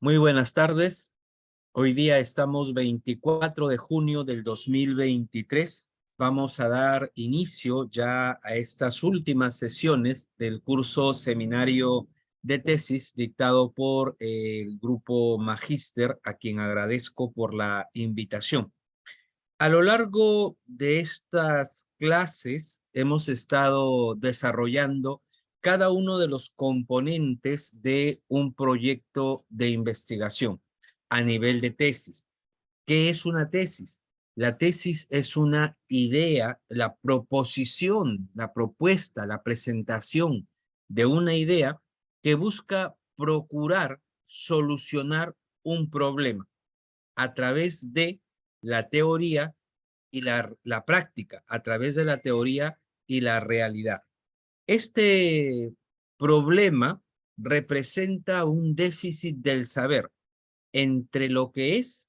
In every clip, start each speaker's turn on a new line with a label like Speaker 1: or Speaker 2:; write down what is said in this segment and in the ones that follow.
Speaker 1: Muy buenas tardes. Hoy día estamos 24 de junio del 2023. Vamos a dar inicio ya a estas últimas sesiones del curso seminario de tesis dictado por el grupo Magíster, a quien agradezco por la invitación. A lo largo de estas clases hemos estado desarrollando cada uno de los componentes de un proyecto de investigación a nivel de tesis. ¿Qué es una tesis? La tesis es una idea, la proposición, la propuesta, la presentación de una idea que busca procurar solucionar un problema a través de la teoría y la práctica, a través de la teoría y la realidad. Este problema representa un déficit del saber entre lo que es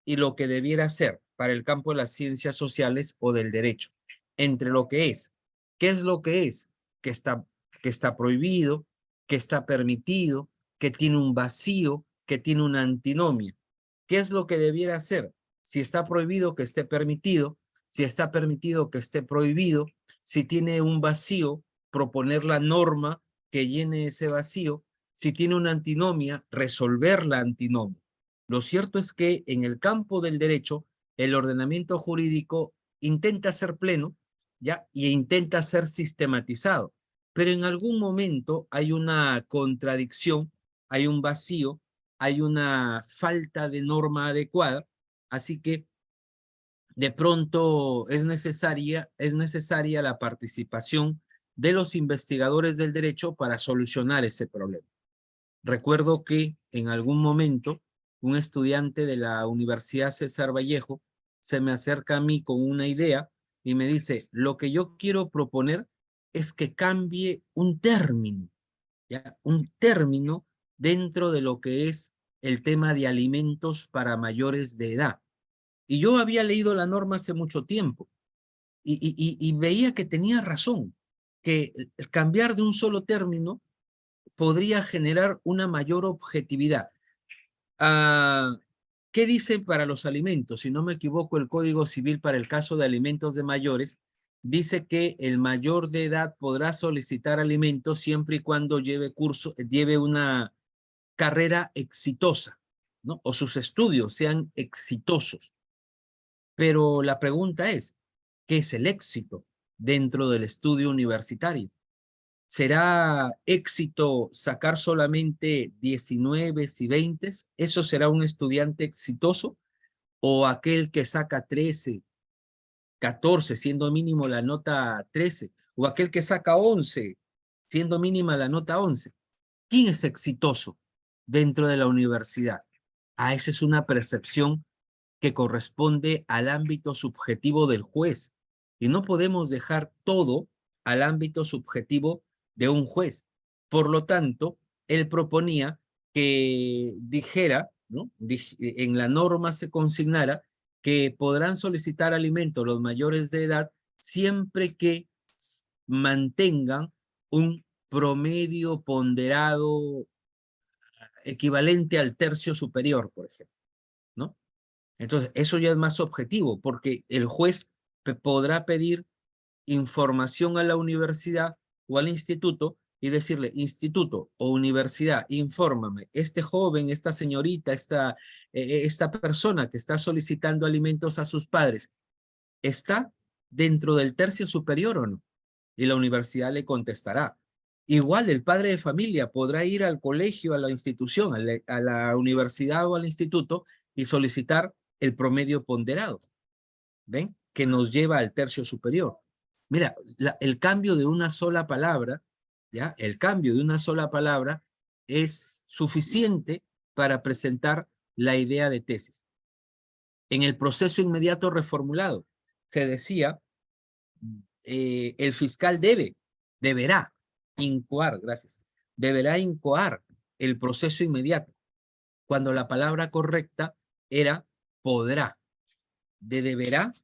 Speaker 1: y lo que debiera ser para el campo de las ciencias sociales o del derecho. Entre lo que es. ¿Qué es lo que es? Que está prohibido, que está permitido, que tiene un vacío, que tiene una antinomia. ¿Qué es lo que debiera ser? Si está prohibido, que esté permitido. Si está permitido, que esté prohibido. Si tiene un vacío, proponer la norma que llene ese vacío. Si tiene una antinomia, resolver la antinomia. Lo cierto es que en el campo del derecho, el ordenamiento jurídico intenta ser pleno, ¿ya? Y intenta ser sistematizado, pero en algún momento hay una contradicción, hay un vacío, hay una falta de norma adecuada, así que de pronto es necesaria la participación de los investigadores del derecho para solucionar ese problema. Recuerdo que en algún momento un estudiante de la Universidad César Vallejo se me acerca a mí con una idea y me dice, lo que yo quiero proponer es que cambie un término, ¿ya? Un término dentro de lo que es el tema de alimentos para mayores de edad. Y yo había leído la norma hace mucho tiempo y veía que tenía razón, que el cambiar de un solo término podría generar una mayor objetividad. Ah, ¿qué dice para los alimentos? Si no me equivoco, el Código Civil para el caso de alimentos de mayores dice que el mayor de edad podrá solicitar alimentos siempre y cuando lleve una carrera exitosa, ¿no? O sus estudios sean exitosos. Pero la pregunta es, ¿qué es el éxito dentro del estudio universitario? ¿Será éxito sacar solamente 19 y 20? ¿Eso será un estudiante exitoso? ¿O aquel que saca 13, 14, siendo mínimo la nota 13? ¿O aquel que saca 11, siendo mínima la nota 11? ¿Quién es exitoso dentro de la universidad? Esa es una percepción que corresponde al ámbito subjetivo del juez. Y no podemos dejar todo al ámbito subjetivo de un juez. Por lo tanto, él proponía que dijera, ¿no? En la norma se consignara que podrán solicitar alimentos los mayores de edad siempre que mantengan un promedio ponderado equivalente al tercio superior, por ejemplo, ¿no? Entonces, eso ya es más objetivo, porque el juez podrá pedir información a la universidad o al instituto y decirle, instituto o universidad, infórmame, este joven, esta señorita, esta persona que está solicitando alimentos a sus padres, ¿está dentro del tercio superior o no? Y la universidad le contestará. Igual el padre de familia podrá ir al colegio, a la institución, a la universidad o al instituto y solicitar el promedio ponderado, ¿ven? Que nos lleva al tercio superior. Mira, el cambio de una sola palabra, ¿ya? El cambio de una sola palabra es suficiente para presentar la idea de tesis. En el proceso inmediato reformulado se decía, el fiscal deberá incoar, gracias, deberá incoar el proceso inmediato, cuando la palabra correcta era podrá, de deberá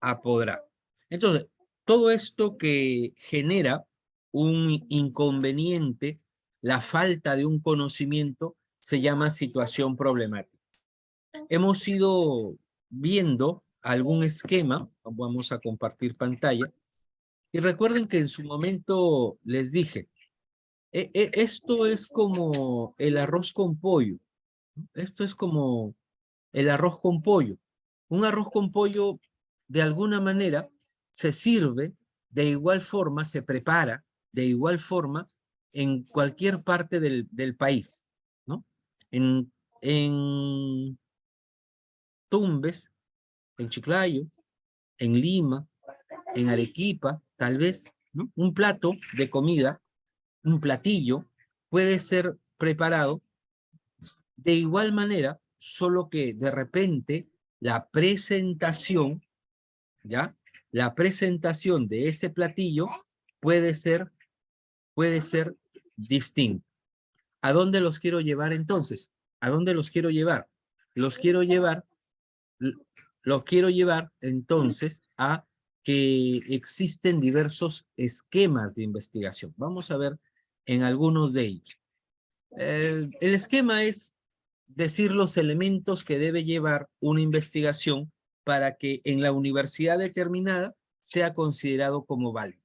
Speaker 1: a podrá. Entonces, todo esto que genera un inconveniente, la falta de un conocimiento, se llama situación problemática. Hemos ido viendo algún esquema, vamos a compartir pantalla, y recuerden que en su momento les dije, esto es como el arroz con pollo, ¿no? Esto es como el arroz con pollo. Un arroz con pollo, de alguna manera, se sirve de igual forma, se prepara de igual forma en cualquier parte del país, ¿no? En Tumbes, en Chiclayo, en Lima, en Arequipa, tal vez, ¿no? Un plato de comida, un platillo, puede ser preparado de igual manera, solo que de repente la presentación, ¿ya? La presentación de ese platillo puede ser distinta. ¿A dónde los quiero llevar entonces? ¿A dónde los quiero llevar? Los quiero llevar, los quiero llevar entonces a que existen diversos esquemas de investigación. Vamos a ver en algunos de ellos. El esquema es decir los elementos que debe llevar una investigación para que en la universidad determinada sea considerado como válido.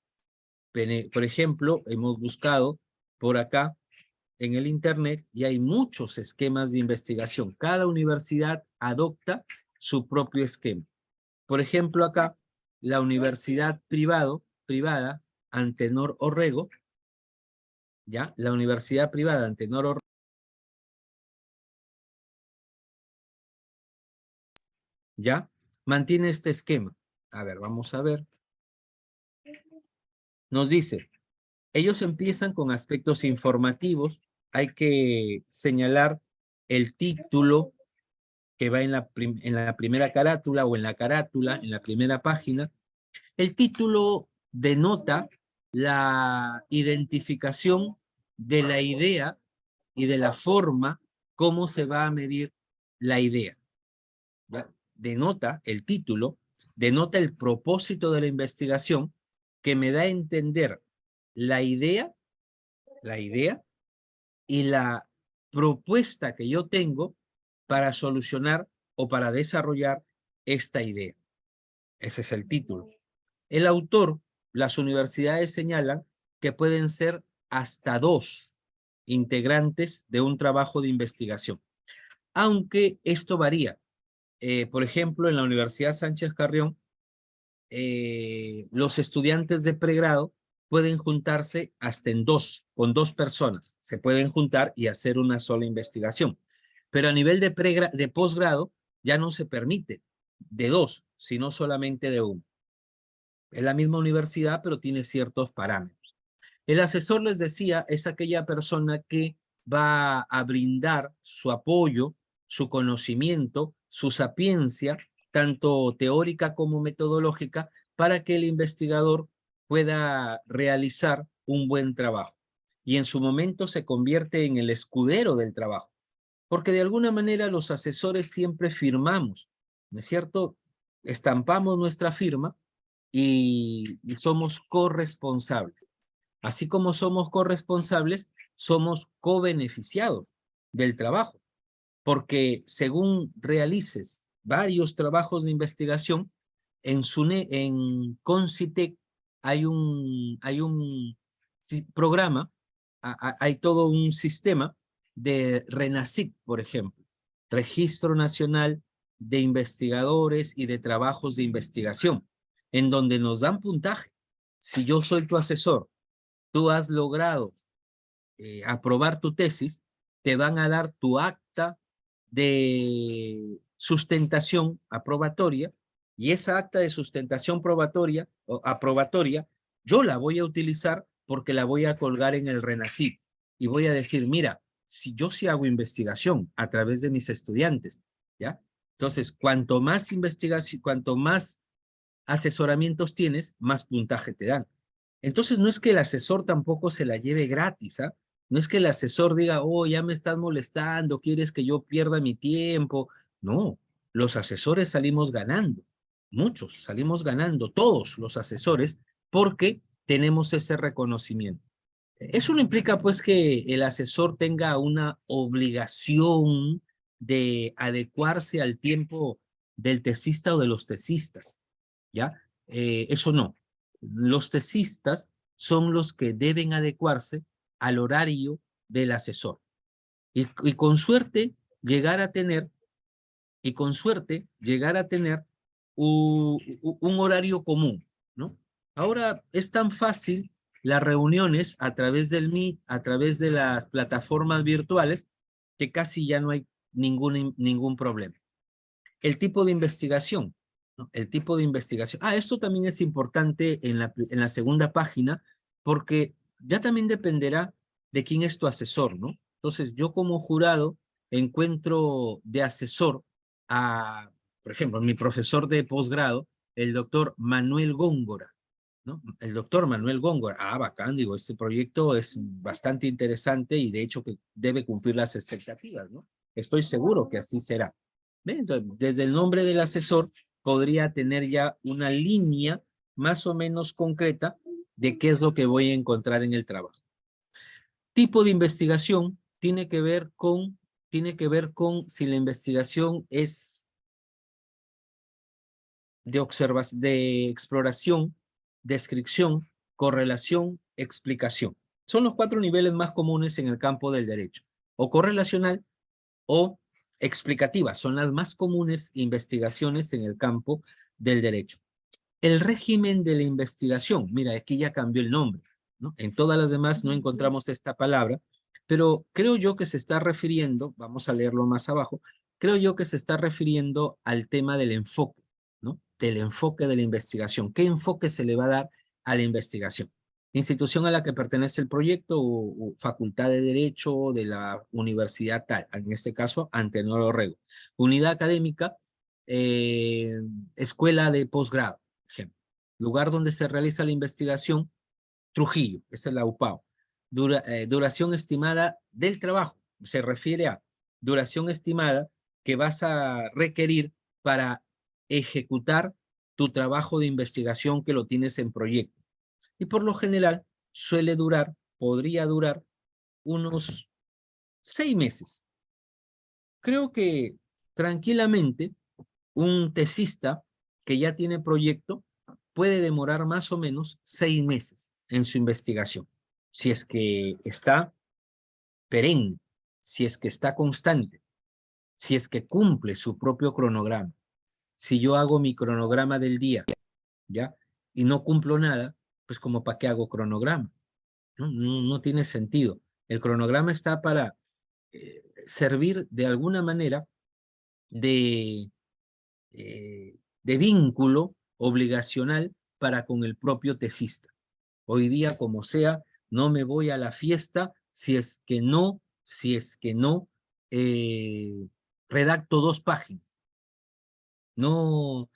Speaker 1: Por ejemplo, hemos buscado por acá en el internet y hay muchos esquemas de investigación. Cada universidad adopta su propio esquema. Por ejemplo, acá, la universidad privada Antenor Orrego, ¿ya? La universidad privada Antenor Orrego, ¿ya? Mantiene este esquema. A ver, vamos a ver. Nos dice, ellos empiezan con aspectos informativos. Hay que señalar el título que va en la primera carátula o en la carátula, en la primera página. El título denota la identificación de la idea y de la forma cómo se va a medir la idea. ¿Ya? Denota el título, denota el propósito de la investigación que me da a entender la idea y la propuesta que yo tengo para solucionar o para desarrollar esta idea. Ese es el título. El autor, las universidades señalan que pueden ser hasta 2 integrantes de un trabajo de investigación, aunque esto varía. Por ejemplo, en la Universidad Sánchez Carrión, los estudiantes de pregrado pueden juntarse hasta con 2 personas. Se pueden juntar y hacer una sola investigación. Pero a nivel de posgrado ya no se permite de 2, sino solamente de 1. Es la misma universidad, pero tiene ciertos parámetros. El asesor, les decía, es aquella persona que va a brindar su apoyo, su conocimiento, su sapiencia, tanto teórica como metodológica, para que el investigador pueda realizar un buen trabajo. Y en su momento se convierte en el escudero del trabajo. Porque de alguna manera los asesores siempre firmamos, ¿no es cierto? Estampamos nuestra firma y somos corresponsables. Así como somos corresponsables, somos cobeneficiados del trabajo, porque según realices varios trabajos de investigación, en Concitec hay un programa, hay todo un sistema de RENACIT, por ejemplo, Registro Nacional de Investigadores y de Trabajos de Investigación, en donde nos dan puntaje. Si yo soy tu asesor, tú has logrado aprobar tu tesis, te van a dar tu acta de sustentación aprobatoria y esa acta de sustentación aprobatoria, yo la voy a utilizar porque la voy a colgar en el RENACIT y voy a decir, mira, si yo sí hago investigación a través de mis estudiantes, ¿ya? Entonces, cuanto más investigación, cuanto más asesoramientos tienes, más puntaje te dan. Entonces, no es que el asesor tampoco se la lleve gratis, ¿ah? No es que el asesor diga, oh, ya me estás molestando, quieres que yo pierda mi tiempo. No, los asesores salimos ganando, muchos salimos ganando, todos los asesores, porque tenemos ese reconocimiento. Eso no implica pues que el asesor tenga una obligación de adecuarse al tiempo del tesista o de los tesistas, ¿ya? Eso no. Los tesistas son los que deben adecuarse al horario del asesor. Y con suerte llegar a tener, y con suerte llegar a tener un horario común, ¿no? Ahora es tan fácil las reuniones a través del Meet, a través de las plataformas virtuales, que casi ya no hay ningún problema. El tipo de investigación, ¿no? El tipo de investigación. Esto también es importante en la segunda página, porque ya también dependerá de quién es tu asesor, ¿no? Entonces, yo como jurado encuentro de asesor a, por ejemplo, mi profesor de posgrado, el doctor Manuel Góngora, ¿no? El doctor Manuel Góngora. Bacán, digo, este proyecto es bastante interesante y de hecho que debe cumplir las expectativas, ¿no? Estoy seguro que así será. Entonces, desde el nombre del asesor podría tener ya una línea más o menos concreta de qué es lo que voy a encontrar en el trabajo. Tipo de investigación tiene que ver con si la investigación es de observación, de exploración, descripción, correlación, explicación. Son los 4 niveles más comunes en el campo del derecho. O correlacional, o explicativas, son las más comunes investigaciones en el campo del derecho. El régimen de la investigación, mira, aquí ya cambió el nombre, ¿no? En todas las demás no encontramos esta palabra, pero creo yo que se está refiriendo, vamos a leerlo más abajo, creo yo que se está refiriendo al tema del enfoque, ¿no? Del enfoque de la investigación. ¿Qué enfoque se le va a dar a la investigación? Institución a la que pertenece el proyecto o facultad de derecho de la universidad tal, en este caso, Antenor Orrego. Unidad académica, escuela de posgrado, ejemplo. Lugar donde se realiza la investigación, Trujillo, esta es la UPAO. Duración estimada del trabajo, se refiere a duración estimada que vas a requerir para ejecutar tu trabajo de investigación que lo tienes en proyecto. Y por lo general podría durar unos 6 meses. Creo que tranquilamente un tesista que ya tiene proyecto puede demorar más o menos 6 meses en su investigación. Si es que está perenne, si es que está constante, si es que cumple su propio cronograma. Si yo hago mi cronograma del día, ¿ya? Y no cumplo nada, pues como para qué hago cronograma. No tiene sentido. El cronograma está para servir de alguna manera de, de vínculo obligacional para con el propio tesista. Hoy día, como sea, no me voy a la fiesta si es que no eh, redacto 2 páginas. No,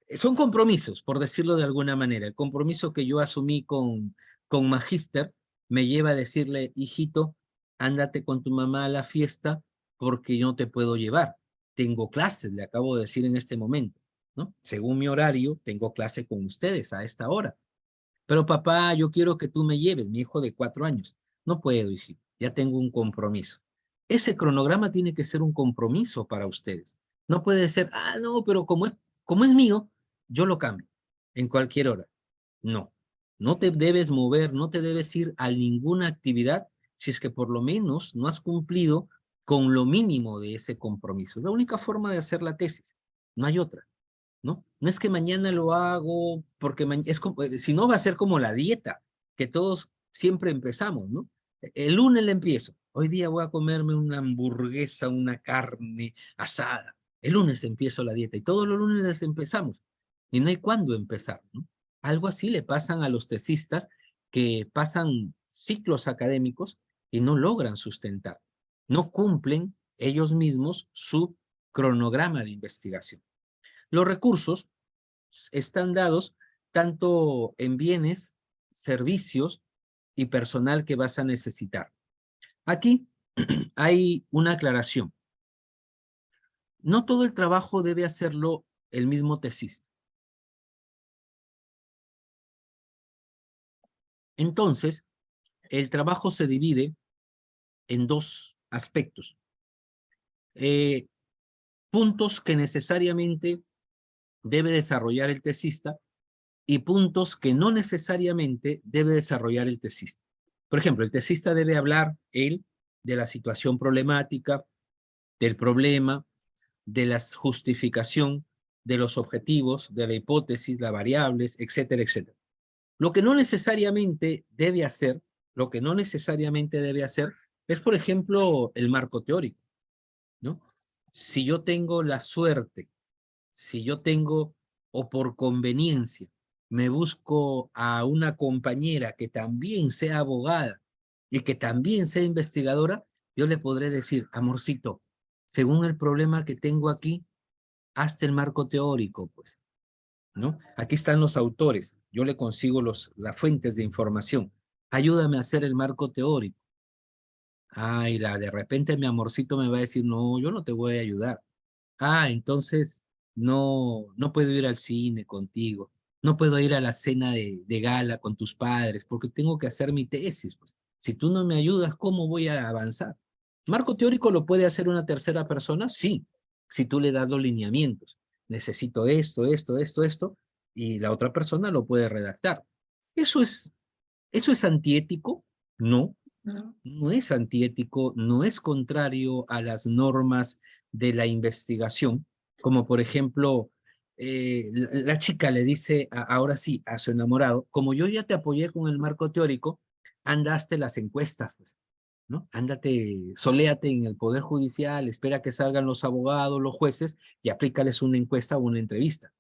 Speaker 1: son compromisos, por decirlo de alguna manera. El compromiso que yo asumí con Magíster me lleva a decirle, hijito, ándate con tu mamá a la fiesta porque yo no te puedo llevar. Tengo clases, le acabo de decir en este momento, ¿no? Según mi horario, tengo clase con ustedes a esta hora. Pero papá, yo quiero que tú me lleves, mi hijo de 4 años. No puedo, hijito, ya tengo un compromiso. Ese cronograma tiene que ser un compromiso para ustedes. No puede ser, no, pero como es mío, yo lo cambio en cualquier hora. No, no te debes mover, no te debes ir a ninguna actividad si es que por lo menos no has cumplido con lo mínimo de ese compromiso. Es la única forma de hacer la tesis, no hay otra. ¿No? No es que mañana lo hago porque es como, si no va a ser como la dieta, que todos siempre empezamos, ¿no? El lunes le empiezo. Hoy día voy a comerme una hamburguesa, una carne asada. El lunes empiezo la dieta y todos los lunes les empezamos. Y no hay cuándo empezar, ¿no? Algo así le pasan a los tesistas que pasan ciclos académicos y no logran sustentar. No cumplen ellos mismos su cronograma de investigación. Los recursos están dados tanto en bienes, servicios y personal que vas a necesitar. Aquí hay una aclaración. No todo el trabajo debe hacerlo el mismo tesista. Entonces, el trabajo se divide en dos aspectos. Puntos que necesariamente debe desarrollar el tesista y puntos que no necesariamente debe desarrollar el tesista. Por ejemplo, el tesista debe hablar, él, de la situación problemática, del problema, de la justificación, de los objetivos, de la hipótesis, las variables, etcétera, etcétera. Lo que no necesariamente debe hacer, lo que no necesariamente debe hacer es, por ejemplo, el marco teórico, ¿no? Si yo tengo la suerte, si yo tengo, o por conveniencia, me busco a una compañera que también sea abogada y que también sea investigadora, yo le podré decir, amorcito, según el problema que tengo aquí, hazte el marco teórico, pues, ¿no? Aquí están los autores, yo le consigo las fuentes de información, ayúdame a hacer el marco teórico. Ay, de repente mi amorcito me va a decir, no, yo no te voy a ayudar. Ah, entonces no puedo ir al cine contigo, no puedo ir a la cena de gala con tus padres, porque tengo que hacer mi tesis, pues. Si tú no me ayudas, ¿cómo voy a avanzar? ¿Marco teórico lo puede hacer una tercera persona? Sí, si tú le das los lineamientos. Necesito esto, esto, esto, esto, y la otra persona lo puede redactar. ¿Eso es antiético? No, no es antiético, no es contrario a las normas de la investigación, como por ejemplo, la chica le dice ahora sí a su enamorado, como yo ya te apoyé con el marco teórico, andaste las encuestas, pues, ¿no? Ándate, soléate en el Poder Judicial, espera que salgan los abogados, los jueces, y aplícales una encuesta o una entrevista.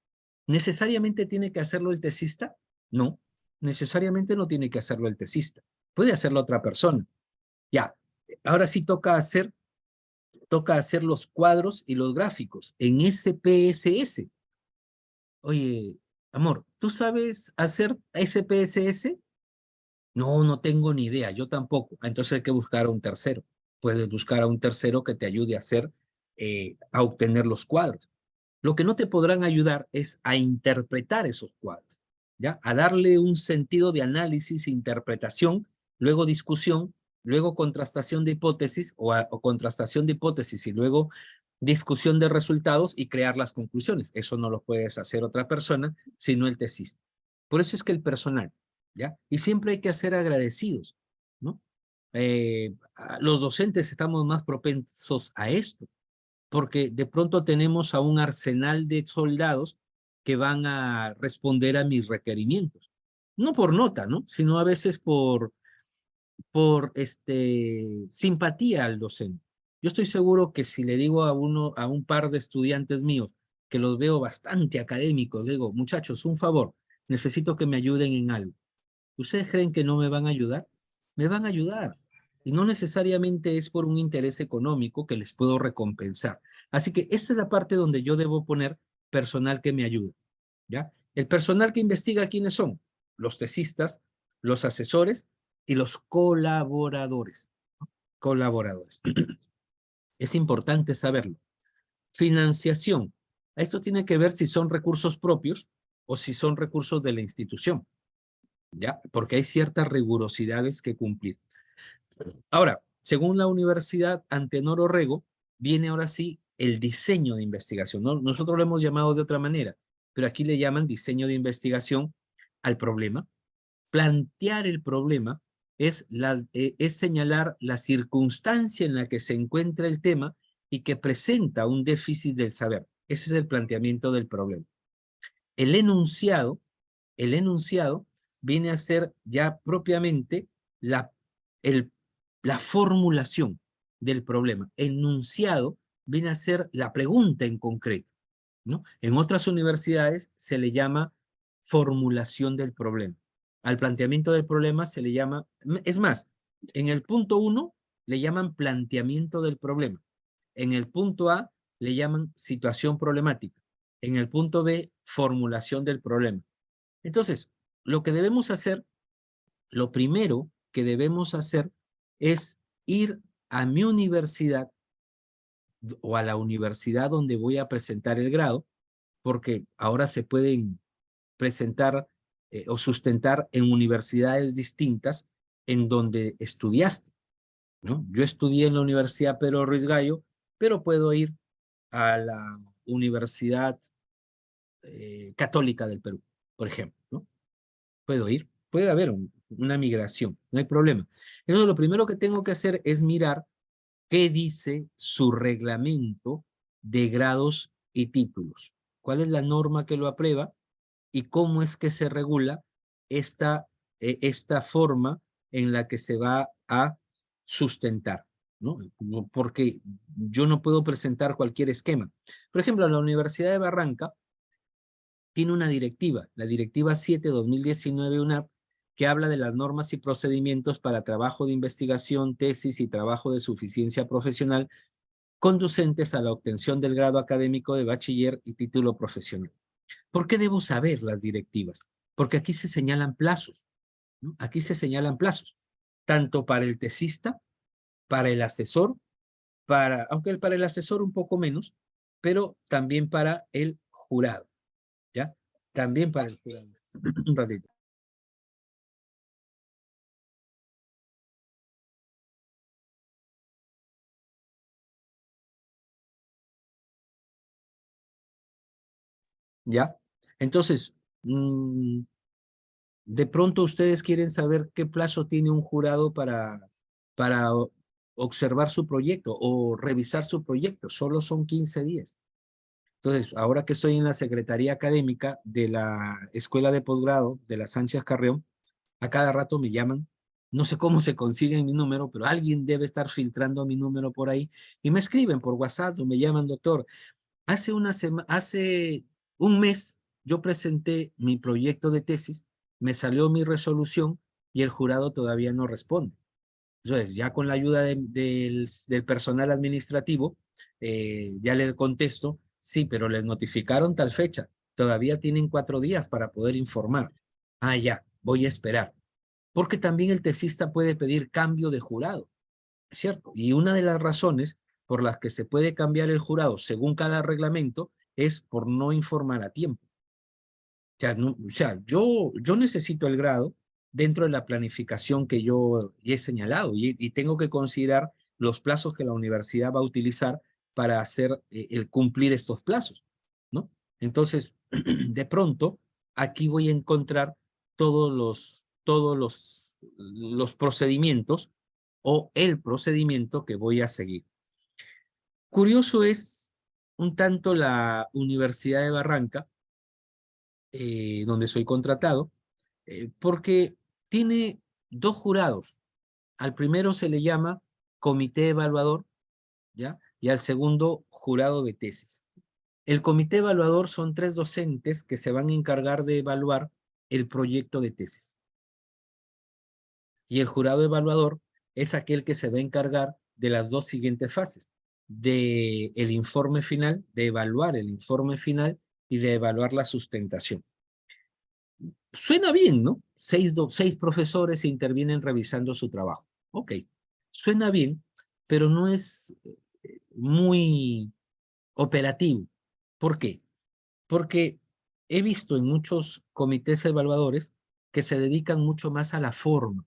Speaker 1: ¿Necesariamente tiene que hacerlo el tesista? No, necesariamente no tiene que hacerlo el tesista. Puede hacerlo otra persona. Ya, ahora sí toca hacer los cuadros y los gráficos en SPSS. Oye, amor, ¿tú sabes hacer SPSS? No, no tengo ni idea, yo tampoco. Entonces hay que buscar a un tercero. Puedes buscar a un tercero que te ayude a hacer, a obtener los cuadros. Lo que no te podrán ayudar es a interpretar esos cuadros, ¿ya? A darle un sentido de análisis, interpretación, luego discusión, luego contrastación de hipótesis o contrastación de hipótesis y luego discusión de resultados y crear las conclusiones. Eso no lo puedes hacer otra persona, sino el tesista. Por eso es que el personal, ¿ya? Y siempre hay que ser agradecidos, ¿no? Los docentes estamos más propensos a esto, porque de pronto tenemos a un arsenal de soldados que van a responder a mis requerimientos. No por nota, ¿no? Sino a veces por simpatía al docente. Yo estoy seguro que si le digo a un par de estudiantes míos, que los veo bastante académicos, le digo, muchachos, un favor, necesito que me ayuden en algo. ¿Ustedes creen que no me van a ayudar? Me van a ayudar. Y no necesariamente es por un interés económico que les puedo recompensar. Así que esta es la parte donde yo debo poner personal que me ayude, ¿ya? El personal que investiga, ¿quiénes son? Los tesistas, los asesores y los colaboradores. Colaboradores. Es importante saberlo. Financiación. Esto tiene que ver si son recursos propios o si son recursos de la institución, ¿ya? Porque hay ciertas rigurosidades que cumplir. Ahora, según la Universidad Antenor Orrego, viene ahora sí el diseño de investigación, ¿no? Nosotros lo hemos llamado de otra manera, pero aquí le llaman diseño de investigación al problema. Plantear el problema es señalar la circunstancia en la que se encuentra el tema y que presenta un déficit del saber. Ese es el planteamiento del problema. El enunciado, el enunciado viene a ser ya propiamente la, el, la formulación del problema. Enunciado viene a ser la pregunta en concreto, ¿no? En otras universidades se le llama formulación del problema. Al planteamiento del problema se le llama, es más, en el punto 1 le llaman planteamiento del problema. En el punto A le llaman situación problemática. En el punto B, formulación del problema. Entonces, lo que debemos hacer, lo primero que debemos hacer es ir a mi universidad o a la universidad donde voy a presentar el grado, porque ahora se pueden presentar o sustentar en universidades distintas en donde estudiaste, ¿no? Yo estudié en la Universidad Pedro Ruiz Gallo, pero puedo ir a la Universidad Católica del Perú, por ejemplo, ¿no? Puedo ir, puede haber una migración, no hay problema. Entonces, lo primero que tengo que hacer es mirar qué dice su reglamento de grados y títulos. ¿Cuál es la norma que lo aprueba y cómo es que se regula esta forma en la que se va a sustentar, ¿no? Porque yo no puedo presentar cualquier esquema. Por ejemplo, la Universidad de Barranca tiene una directiva, la Directiva 7/2019 UNAP, que habla de las normas y procedimientos para trabajo de investigación, tesis y trabajo de suficiencia profesional conducentes a la obtención del grado académico de bachiller y título profesional. ¿Por qué debo saber las directivas? Porque aquí se señalan plazos, ¿no? Aquí se señalan plazos, tanto para el tesista, para el asesor, aunque para el asesor un poco menos, pero también para el jurado, ¿ya? También para el jurado. Un ratito. ¿Ya? Entonces, de pronto ustedes quieren saber qué plazo tiene un jurado para observar su proyecto o revisar su proyecto. Solo son 15 días. Entonces, ahora que estoy en la Secretaría Académica de la Escuela de Posgrado de la Sánchez Carrión, a cada rato me llaman. No sé cómo se consiguen mi número, pero alguien debe estar filtrando mi número por ahí y me escriben por WhatsApp o me llaman, doctor. Hace un mes yo presenté mi proyecto de tesis, me salió mi resolución y el jurado todavía no responde. Entonces, ya con la ayuda del personal administrativo, ya le contesto, sí, pero les notificaron tal fecha. Todavía tienen 4 días para poder informar. Ah, ya, voy a esperar. Porque también el tesista puede pedir cambio de jurado, ¿cierto? Y una de las razones por las que se puede cambiar el jurado según cada reglamento es por no informar a tiempo. Yo necesito el grado dentro de la planificación que yo he señalado y tengo que considerar los plazos que la universidad va a utilizar para hacer el cumplir estos plazos, ¿no? Entonces, de pronto, aquí voy a encontrar todos los procedimientos o el procedimiento que voy a seguir. Curioso es un tanto la Universidad de Barranca, donde soy contratado, porque tiene 2 jurados. Al primero se le llama comité evaluador, ¿ya? Y al segundo, jurado de tesis. El comité evaluador son 3 docentes que se van a encargar de evaluar el proyecto de tesis. Y el jurado evaluador es aquel que se va a encargar de las 2 siguientes fases, de el informe final, de evaluar el informe final y de evaluar la sustentación. Suena bien, ¿no? 6 profesores intervienen revisando su trabajo. Ok, suena bien, pero no es muy operativo. ¿Por qué? Porque he visto en muchos comités evaluadores que se dedican mucho más a la forma,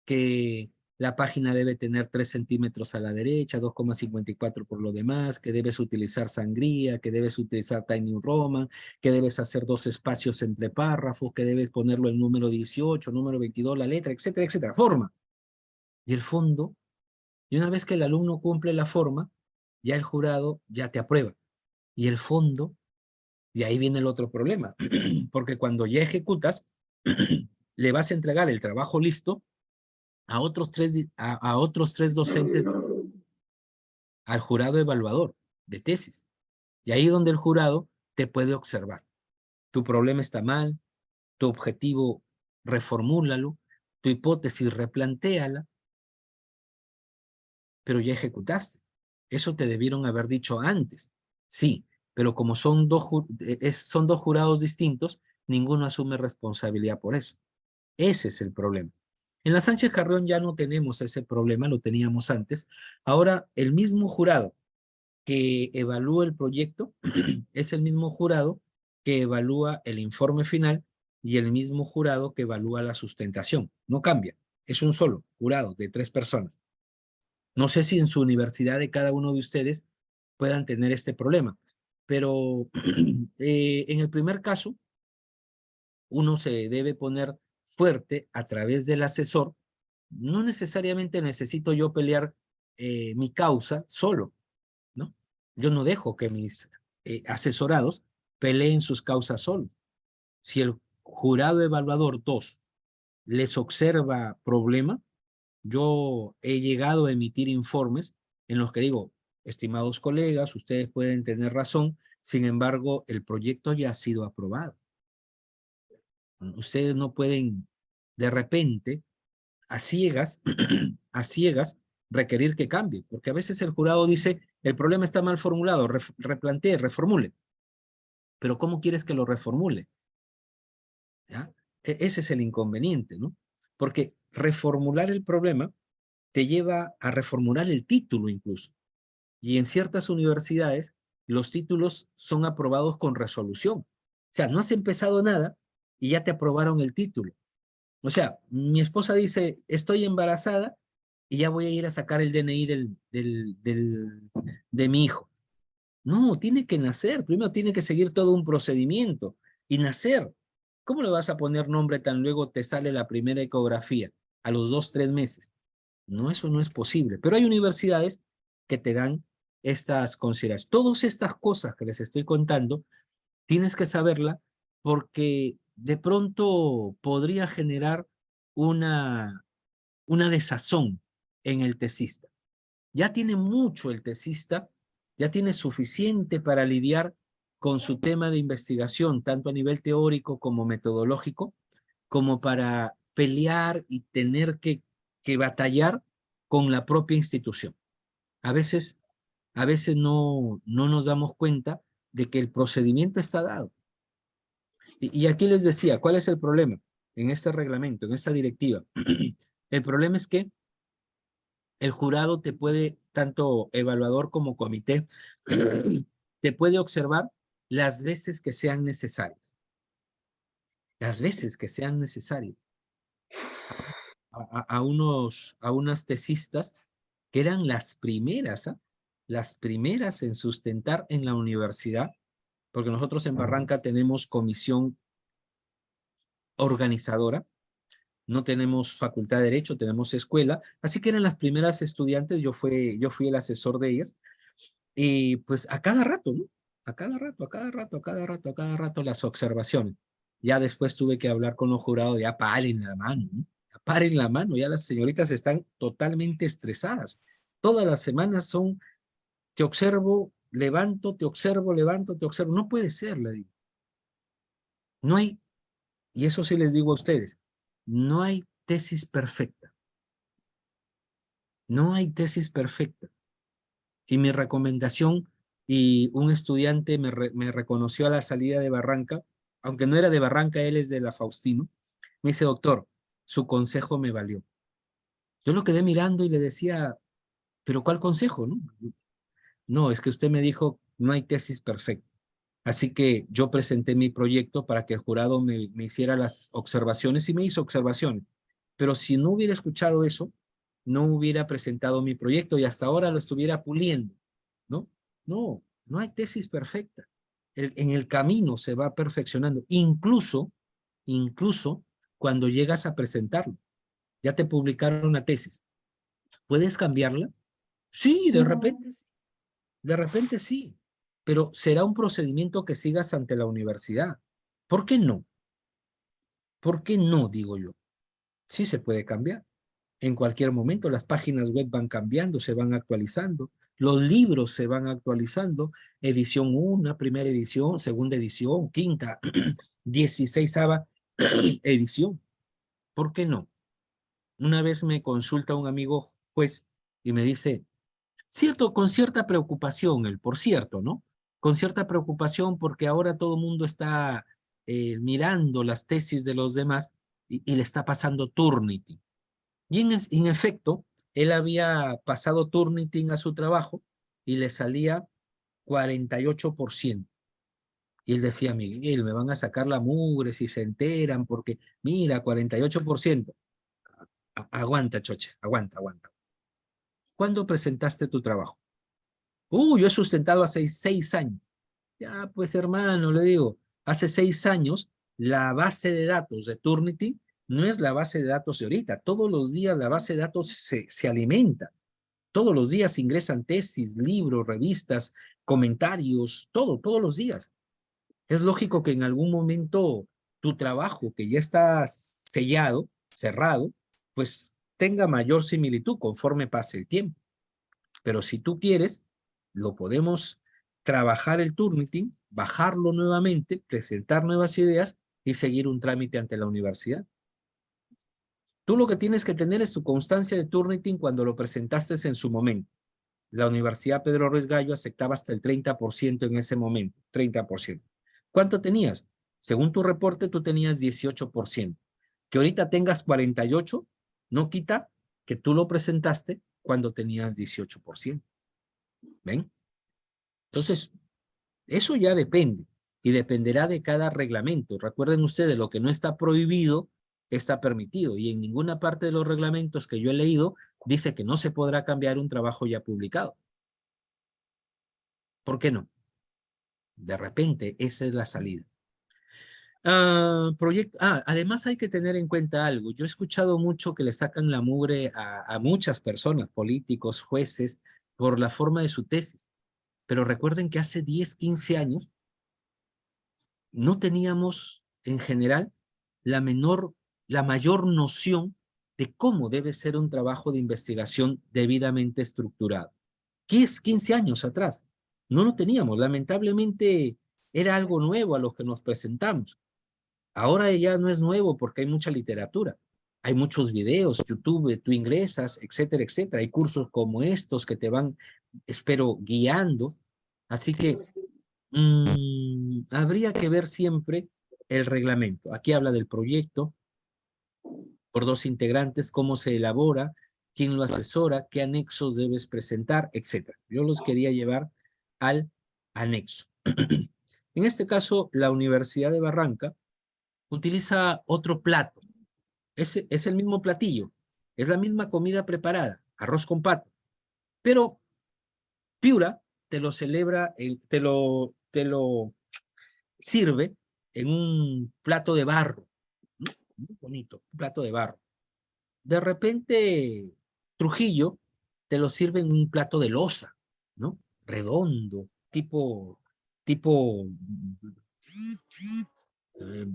Speaker 1: que la página debe tener 3 centímetros a la derecha, 2,54 por lo demás, que debes utilizar sangría, que debes utilizar Tiny Roman, que debes hacer 2 espacios entre párrafos, que debes ponerlo en número 18, número 22, la letra, etcétera, etcétera. Forma. Y el fondo, y una vez que el alumno cumple la forma, ya el jurado ya te aprueba. Y el fondo, y ahí viene el otro problema, porque cuando ya ejecutas, le vas a entregar el trabajo listo a otros tres docentes al jurado evaluador de tesis. Y ahí donde el jurado te puede observar. Tu problema está mal, tu objetivo reformúlalo, tu hipótesis replantéala, pero ya ejecutaste. Eso te debieron haber dicho antes. Sí, pero como son dos jurados distintos, ninguno asume responsabilidad por eso. Ese es el problema. En la Sánchez Carrión ya no tenemos ese problema, lo teníamos antes. Ahora, el mismo jurado que evalúa el proyecto es el mismo jurado que evalúa el informe final y el mismo jurado que evalúa la sustentación. No cambia. es un solo jurado de 3 personas. No sé si en su universidad de cada uno de ustedes puedan tener este problema, pero en el primer caso, uno se debe poner fuerte a través del asesor. No necesariamente necesito yo pelear mi causa solo, ¿no? Yo no dejo que mis asesorados peleen sus causas solos. Si el jurado evaluador 2 les observa problema, yo he llegado a emitir informes en los que digo, estimados colegas, ustedes pueden tener razón, sin embargo, el proyecto ya ha sido aprobado. Ustedes no pueden de repente, a ciegas, a ciegas, requerir que cambie, porque a veces el jurado dice, el problema está mal formulado, replantee, reformule. Pero ¿cómo quieres que lo reformule? ¿Ya? Ese es el inconveniente, ¿no? Porque reformular el problema te lleva a reformular el título incluso. Y en ciertas universidades los títulos son aprobados con resolución. O sea, no has empezado nada y ya te aprobaron el título. O sea, mi esposa dice, estoy embarazada y ya voy a ir a sacar el DNI de mi hijo. No, tiene que nacer. Primero tiene que seguir todo un procedimiento y nacer. ¿Cómo le vas a poner nombre tan luego te sale la primera ecografía a los 2, 3 meses? No, eso no es posible. Pero hay universidades que te dan estas consideraciones. Todas estas cosas que les estoy contando, tienes que saberla porque de pronto podría generar una desazón en el tesista. Ya tiene mucho el tesista, ya tiene suficiente para lidiar con su tema de investigación, tanto a nivel teórico como metodológico, como para pelear y tener que batallar con la propia institución. A veces, a veces no nos damos cuenta de que el procedimiento está dado. Y aquí les decía, ¿cuál es el problema en este reglamento, en esta directiva? El problema es que el jurado te puede, tanto evaluador como comité, te puede observar las veces que sean necesarias. Las veces que sean necesarias. A unas tesistas que eran las primeras, ¿eh? Las primeras en sustentar en la universidad, porque nosotros en Barranca tenemos comisión organizadora, no tenemos facultad de Derecho, tenemos escuela, así que eran las primeras estudiantes, yo fui el asesor de ellas, y pues a cada rato, ¿no? A cada rato, a cada rato, a cada rato, a cada rato las observaciones. Ya después tuve que hablar con los jurados, ya paren la mano, ¿no? Paren la mano, ya las señoritas están totalmente estresadas. Todas las semanas son, te observo, levanto, te observo, levanto, te observo. No puede ser, le digo. No hay, y eso sí les digo a ustedes, no hay tesis perfecta. No hay tesis perfecta. Y mi recomendación, y un estudiante me reconoció a la salida de Barranca, aunque no era de Barranca, él es de la Faustino, me dice, doctor, su consejo me valió. Yo lo quedé mirando y le decía, pero ¿cuál consejo? No, no, es que usted me dijo, no hay tesis perfecta. Así que yo presenté mi proyecto para que el jurado me hiciera las observaciones y me hizo observaciones. Pero si no hubiera escuchado eso, no hubiera presentado mi proyecto y hasta ahora lo estuviera puliendo, ¿no? No, no hay tesis perfecta. En el camino se va perfeccionando, incluso cuando llegas a presentarlo. Ya te publicaron una tesis. ¿Puedes cambiarla? Sí, de repente sí, pero será un procedimiento que sigas ante la universidad. ¿Por qué no? ¿Por qué no, digo yo? Sí se puede cambiar. En cualquier momento las páginas web van cambiando, se van actualizando, los libros se van actualizando, edición 1, primera edición, segunda edición, quinta, 16ª edición. ¿Por qué no? Una vez me consulta un amigo juez y me dice, cierto, con cierta preocupación, por cierto, ¿no? Con cierta preocupación porque ahora todo el mundo está mirando las tesis de los demás y le está pasando Turnitin. Y en efecto, él había pasado Turnitin a su trabajo y le salía 48%. Y él decía, Miguel, me van a sacar la mugre si se enteran porque, mira, 48%. Aguanta, chocha, aguanta, aguanta. ¿Cuándo presentaste tu trabajo? Yo he sustentado hace 6 años. Ya, pues hermano, le digo, hace 6 años la base de datos de Turnitin no es la base de datos de ahorita. Todos los días la base de datos se alimenta. Todos los días ingresan tesis, libros, revistas, comentarios, todos los días. Es lógico que en algún momento tu trabajo, que ya está sellado, cerrado, pues tenga mayor similitud conforme pase el tiempo. Pero si tú quieres, lo podemos trabajar el Turnitin, bajarlo nuevamente, presentar nuevas ideas y seguir un trámite ante la universidad. Tú lo que tienes que tener es tu constancia de Turnitin cuando lo presentaste en su momento. La Universidad Pedro Ruiz Gallo aceptaba hasta el 30% en ese momento, 30%. ¿Cuánto tenías? Según tu reporte, tú tenías 18%. Que ahorita tengas 48%, no quita que tú lo presentaste cuando tenías 18%. ¿Ven? Entonces, eso ya depende y dependerá de cada reglamento. Recuerden ustedes, lo que no está prohibido está permitido y en ninguna parte de los reglamentos que yo he leído dice que no se podrá cambiar un trabajo ya publicado. ¿Por qué no? De repente, esa es la salida. Además hay que tener en cuenta algo. Yo he escuchado mucho que le sacan la mugre a muchas personas, políticos, jueces, por la forma de su tesis. Pero recuerden que hace 10, 15 años no teníamos en general la mayor noción de cómo debe ser un trabajo de investigación debidamente estructurado. ¿Qué es 15 años atrás? No lo teníamos. Lamentablemente era algo nuevo a lo que nos presentamos. Ahora ya no es nuevo porque hay mucha literatura. Hay muchos videos, YouTube, tú ingresas, etcétera, etcétera. Hay cursos como estos que te van, espero, guiando. Así que habría que ver siempre el reglamento. Aquí habla del proyecto por 2 integrantes, cómo se elabora, quién lo asesora, qué anexos debes presentar, etcétera. Yo los quería llevar al anexo. En este caso, la Universidad de Barranca utiliza otro plato. Es el mismo platillo, es la misma comida preparada, arroz con pato, pero Piura te lo celebra, te lo sirve en un plato de barro, ¿no? Muy bonito, un plato de barro. De repente, Trujillo te lo sirve en un plato de loza, ¿no? Redondo, tipo eh,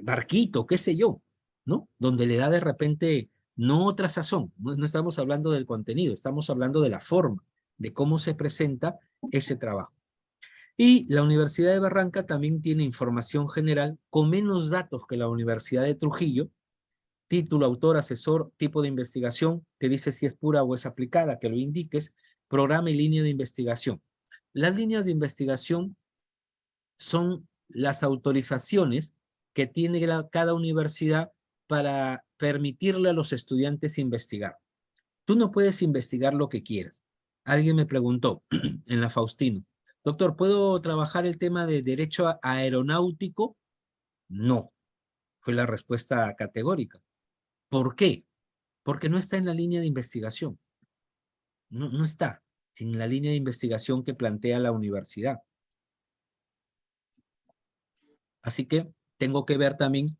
Speaker 1: barquito, qué sé yo, ¿no? Donde le da de repente no otra sazón, no estamos hablando del contenido, estamos hablando de la forma, de cómo se presenta ese trabajo. Y la Universidad de Barranca también tiene información general con menos datos que la Universidad de Trujillo, título, autor, asesor, tipo de investigación, te dice si es pura o es aplicada, que lo indiques, programa y línea de investigación. Las líneas de investigación son las autorizaciones que tiene cada universidad para permitirle a los estudiantes investigar. Tú no puedes investigar lo que quieras. Alguien me preguntó en la Faustino, doctor, ¿puedo trabajar el tema de derecho aeronáutico? No, fue la respuesta categórica. ¿Por qué? Porque no está en la línea de investigación. No está en la línea de investigación que plantea la universidad. Así que tengo que ver también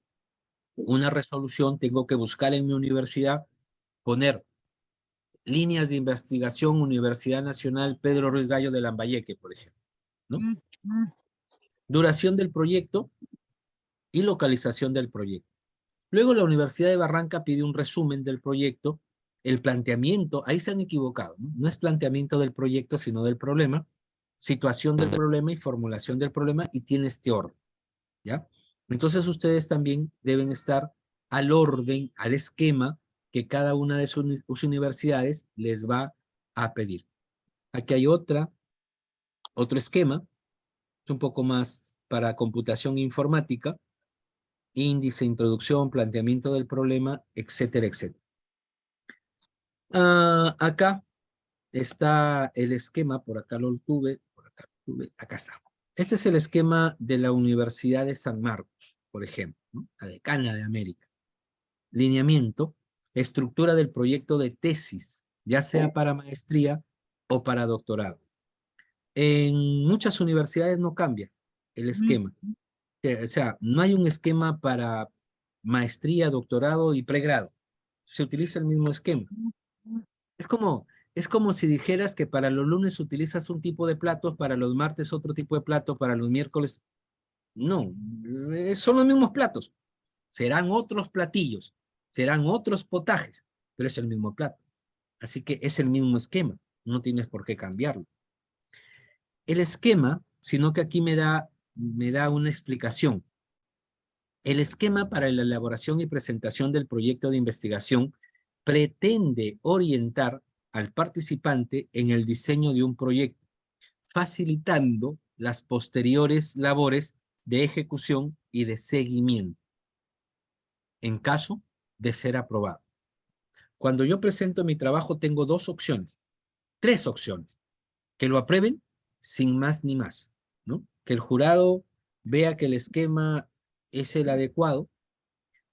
Speaker 1: una resolución, tengo que buscar en mi universidad, poner líneas de investigación Universidad Nacional Pedro Ruiz Gallo de Lambayeque, por ejemplo, ¿no? Duración del proyecto y localización del proyecto. Luego la Universidad de Barranca pide un resumen del proyecto, el planteamiento, ahí se han equivocado, ¿no? No es planteamiento del proyecto, sino del problema, situación del problema y formulación del problema, y tiene este orden, ¿ya? Entonces ustedes también deben estar al orden, al esquema que cada una de sus universidades les va a pedir. Aquí hay otro esquema, es un poco más para computación informática, índice, introducción, planteamiento del problema, etcétera, etcétera. Acá está el esquema, por acá lo tuve, acá está. Este es el esquema de la Universidad de San Marcos, por ejemplo, ¿no? La decana de América. Lineamiento, Estructura del proyecto de tesis, ya sea para maestría o para doctorado. En muchas universidades no cambia el esquema. O sea, no hay un esquema para maestría, doctorado y pregrado. Se utiliza el mismo esquema. Es como, es como si dijeras que para los lunes utilizas un tipo de platos, para los martes otro tipo de plato, para los miércoles. No, son los mismos platos. Serán otros platillos, serán otros potajes, pero es el mismo plato. Así que es el mismo esquema, no tienes por qué cambiarlo. El esquema, sino que aquí me da una explicación. El esquema para la elaboración y presentación del proyecto de investigación pretende orientar al participante en el diseño de un proyecto, facilitando las posteriores labores de ejecución y de seguimiento, en caso de ser aprobado. Cuando yo presento mi trabajo tengo tres opciones. Que lo aprueben sin más ni más, ¿no? Que el jurado vea que el esquema es el adecuado,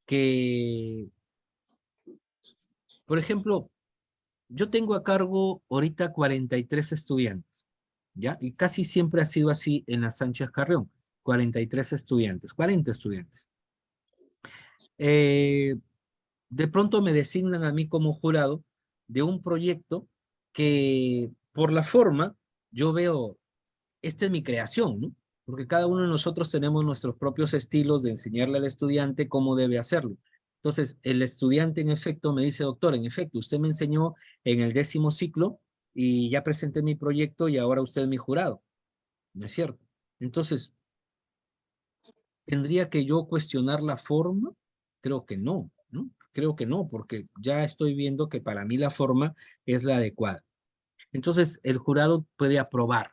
Speaker 1: que, por ejemplo, yo tengo a cargo ahorita 43 estudiantes, ¿ya? Y casi siempre ha sido así en la Sánchez Carrión, 43 estudiantes, 40 estudiantes. Eh, de pronto me designan a mí como jurado de un proyecto que por la forma yo veo, esta es mi creación, ¿no? Porque cada uno de nosotros tenemos nuestros propios estilos de enseñarle al estudiante cómo debe hacerlo. Entonces, el estudiante en efecto me dice, doctor, en efecto, usted me enseñó en el 10º ciclo y ya presenté mi proyecto y ahora usted es mi jurado. ¿No es cierto? Entonces, ¿tendría que yo cuestionar la forma? Creo que no, ¿no? Creo que no, porque ya estoy viendo que para mí la forma es la adecuada. Entonces, el jurado puede aprobar.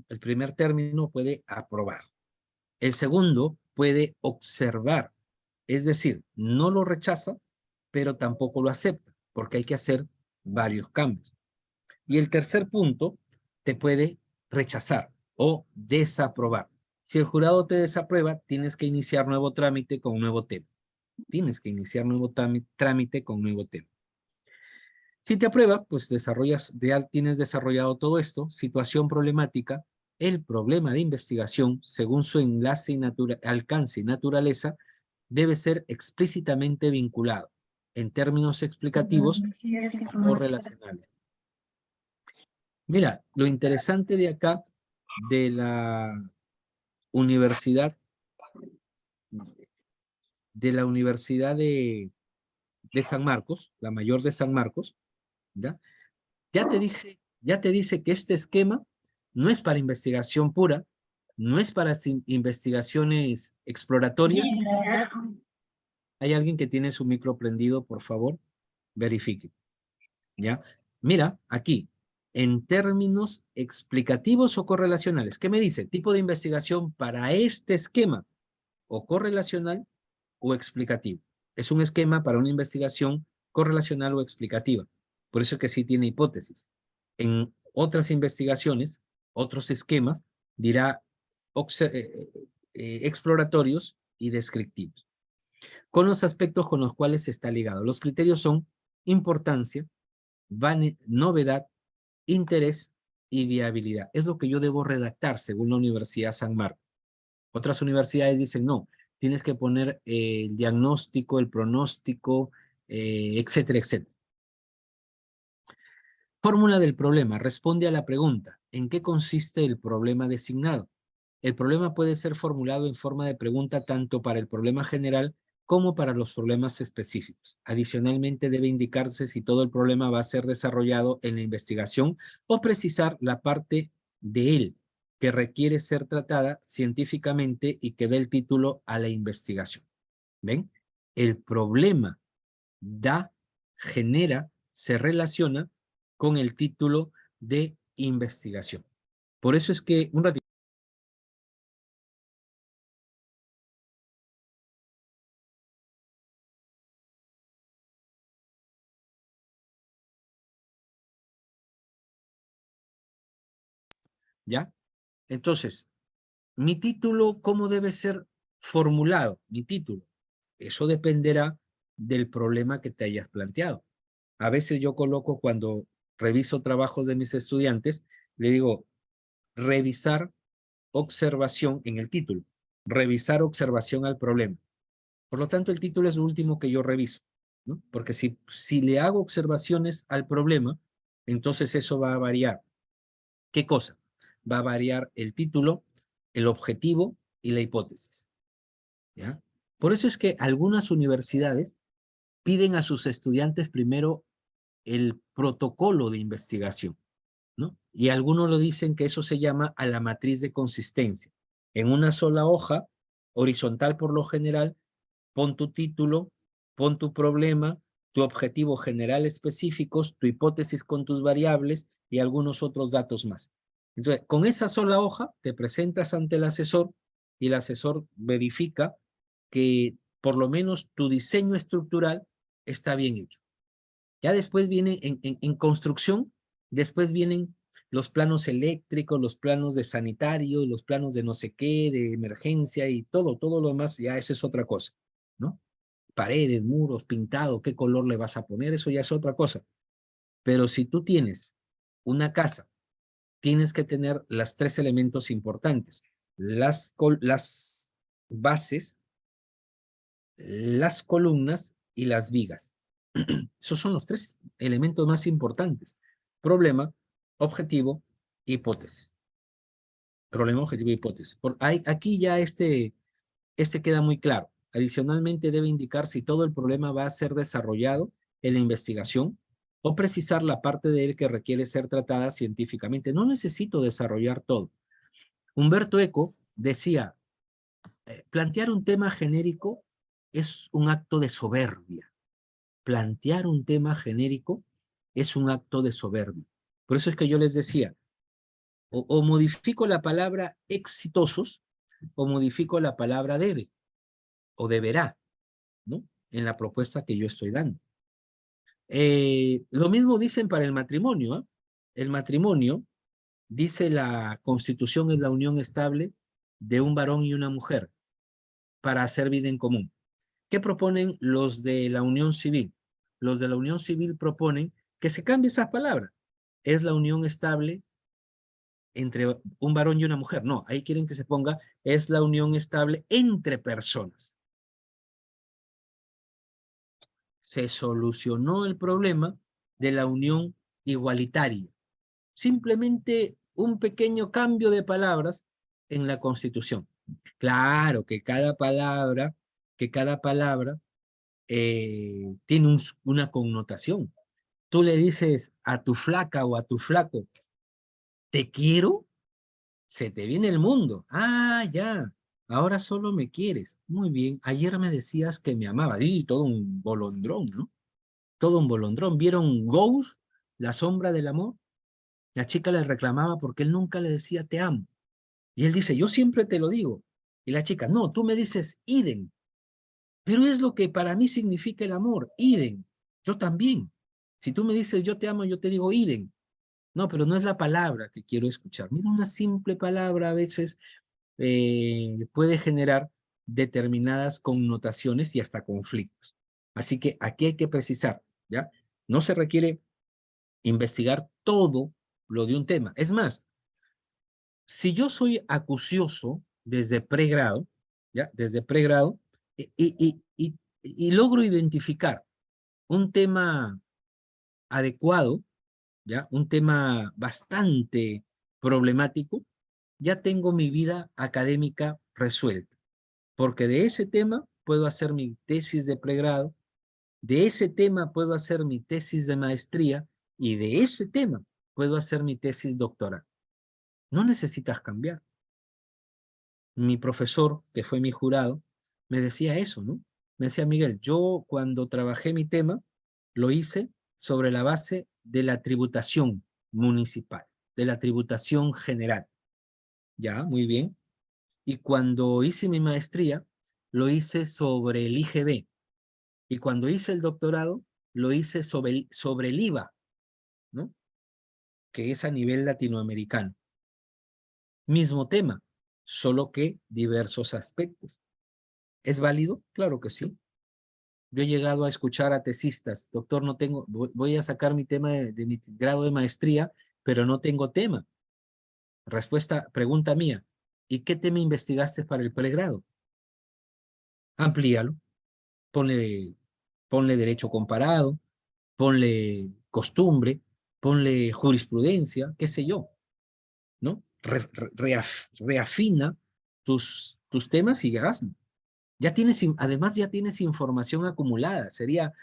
Speaker 1: El primer término puede aprobar. El segundo puede observar. Es decir, no lo rechaza, pero tampoco lo acepta, porque hay que hacer varios cambios. Y el tercer punto te puede rechazar o desaprobar. Si el jurado te desaprueba, tienes que iniciar nuevo trámite con nuevo tema. Tienes que iniciar nuevo trámite con nuevo tema. Si te aprueba, pues tienes desarrollado todo esto, situación problemática, el problema de investigación, según su alcance y naturaleza, debe ser explícitamente vinculado en términos explicativos o relacionales. Mira, lo interesante de acá, de la universidad, de San Marcos, la mayor de San Marcos, ¿ya? Ya te dice que este esquema no es para investigación pura, no es para investigaciones exploratorias. ¿Hay alguien que tiene su micro prendido, por favor? Verifique. ¿Ya? Mira, aquí, en términos explicativos o correlacionales, ¿qué me dice? Tipo de investigación para este esquema, o correlacional o explicativo. Es un esquema para una investigación correlacional o explicativa. Por eso que sí tiene hipótesis. En otras investigaciones, otros esquemas, dirá exploratorios y descriptivos, con los aspectos con los cuales está ligado. Los criterios son importancia, novedad, interés y viabilidad. Es lo que yo debo redactar según la Universidad San Marcos. Otras universidades dicen, no, tienes que poner el diagnóstico, el pronóstico, etcétera, etcétera. Fórmula del problema. Responde a la pregunta, ¿en qué consiste el problema designado? El problema puede ser formulado en forma de pregunta tanto para el problema general como para los problemas específicos. Adicionalmente, debe indicarse si todo el problema va a ser desarrollado en la investigación o precisar la parte de él que requiere ser tratada científicamente y que dé el título a la investigación. ¿Ven? El problema genera, se relaciona con el título de investigación. Por eso es que, un ratito. ¿Ya? Entonces, mi título, ¿cómo debe ser formulado? Mi título. Eso dependerá del problema que te hayas planteado. A veces yo coloco, cuando reviso trabajos de mis estudiantes, le digo, revisar observación en el título, revisar observación al problema. Por lo tanto, el título es lo último que yo reviso, ¿no? Porque si le hago observaciones al problema, entonces eso va a variar. ¿Qué cosa? Va a variar el título, el objetivo y la hipótesis, ¿ya? Por eso es que algunas universidades piden a sus estudiantes primero el protocolo de investigación, ¿no? Y algunos lo dicen que eso se llama a la matriz de consistencia. En una sola hoja, horizontal por lo general, pon tu título, pon tu problema, tu objetivo general específicos, tu hipótesis con tus variables y algunos otros datos más. Entonces, con esa sola hoja te presentas ante el asesor y el asesor verifica que por lo menos tu diseño estructural está bien hecho. Ya después viene en construcción, después vienen los planos eléctricos, los planos de sanitario, los planos de no sé qué, de emergencia y todo lo demás, ya eso es otra cosa, ¿no? Paredes, muros, pintado, qué color le vas a poner, eso ya es otra cosa. Pero si tú tienes una casa, tienes que tener los tres elementos importantes, las bases, las columnas y las vigas. Esos son los tres elementos más importantes. Problema, objetivo, hipótesis. Problema, objetivo, hipótesis. Aquí ya este queda muy claro. Adicionalmente debe indicar si todo el problema va a ser desarrollado en la investigación o precisar la parte de él que requiere ser tratada científicamente. No necesito desarrollar todo. Humberto Eco decía, plantear un tema genérico es un acto de soberbia. Plantear un tema genérico es un acto de soberbia. Por eso es que yo les decía, o modifico la palabra exitosos o modifico la palabra debe o deberá, ¿no? En la propuesta que yo estoy dando. Lo mismo dicen para el matrimonio, ¿eh? El matrimonio, dice la Constitución, es la unión estable de un varón y una mujer para hacer vida en común. ¿Qué proponen los de la unión civil? Los de la unión civil proponen que se cambie esas palabras. Es la unión estable entre un varón y una mujer. No, ahí quieren que se ponga, es la unión estable entre personas. Se solucionó el problema de la unión igualitaria. Simplemente un pequeño cambio de palabras en la Constitución. Claro que cada palabra tiene una connotación. Tú le dices a tu flaca o a tu flaco, te quiero, se te viene el mundo. Ah, ya, ahora solo me quieres. Muy bien, ayer me decías que me amabas. Y todo un bolondrón, ¿no? Todo un bolondrón. ¿Vieron Ghost, la sombra del amor? La chica le reclamaba porque él nunca le decía te amo. Y él dice, yo siempre te lo digo. Y la chica, no, tú me dices Iden. Pero es lo que para mí significa el amor, Iden. Yo también. Si tú me dices yo te amo, yo te digo Iden. No, pero no es la palabra que quiero escuchar. Mira, una simple palabra a veces puede generar determinadas connotaciones y hasta conflictos. Así que aquí hay que precisar, ¿ya? No se requiere investigar todo lo de un tema. Es más, si yo soy acucioso desde pregrado, ¿ya? Desde pregrado, y logro identificar un tema adecuado, ¿ya? Un tema bastante problemático, ya tengo mi vida académica resuelta, porque de ese tema puedo hacer mi tesis de pregrado, de ese tema puedo hacer mi tesis de maestría y de ese tema puedo hacer mi tesis doctoral. No necesitas cambiar. Mi profesor, que fue mi jurado, me decía eso, ¿no? Me decía, Miguel, yo cuando trabajé mi tema, lo hice sobre la base de la tributación municipal, de la tributación general. Ya, muy bien. Y cuando hice mi maestría, lo hice sobre el IGB. Y cuando hice el doctorado, lo hice sobre el IVA, ¿no? Que es a nivel latinoamericano. Mismo tema, solo que diversos aspectos. ¿Es válido? Claro que sí. Yo he llegado a escuchar a tesistas, doctor, no tengo, voy a sacar mi tema de mi grado de maestría, pero no tengo tema. Respuesta, pregunta mía, ¿y qué tema investigaste para el pregrado? Amplíalo, ponle, ponle derecho comparado, ponle costumbre, ponle jurisprudencia, qué sé yo, ¿no? Reafina tus temas y hazlo. Ya tienes, además ya tienes información acumulada. Sería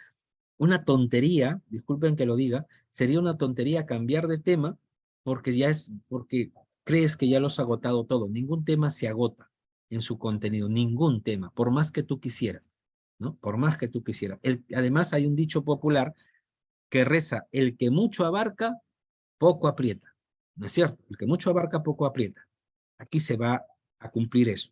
Speaker 1: una tontería, disculpen que lo diga, sería una tontería cambiar de tema porque crees que ya lo has agotado todo. Ningún tema se agota en su contenido, ningún tema, por más que tú quisieras, ¿no? Por más que tú quisieras. Además hay un dicho popular que reza, el que mucho abarca, poco aprieta. ¿No es cierto? El que mucho abarca, poco aprieta. Aquí se va a cumplir eso.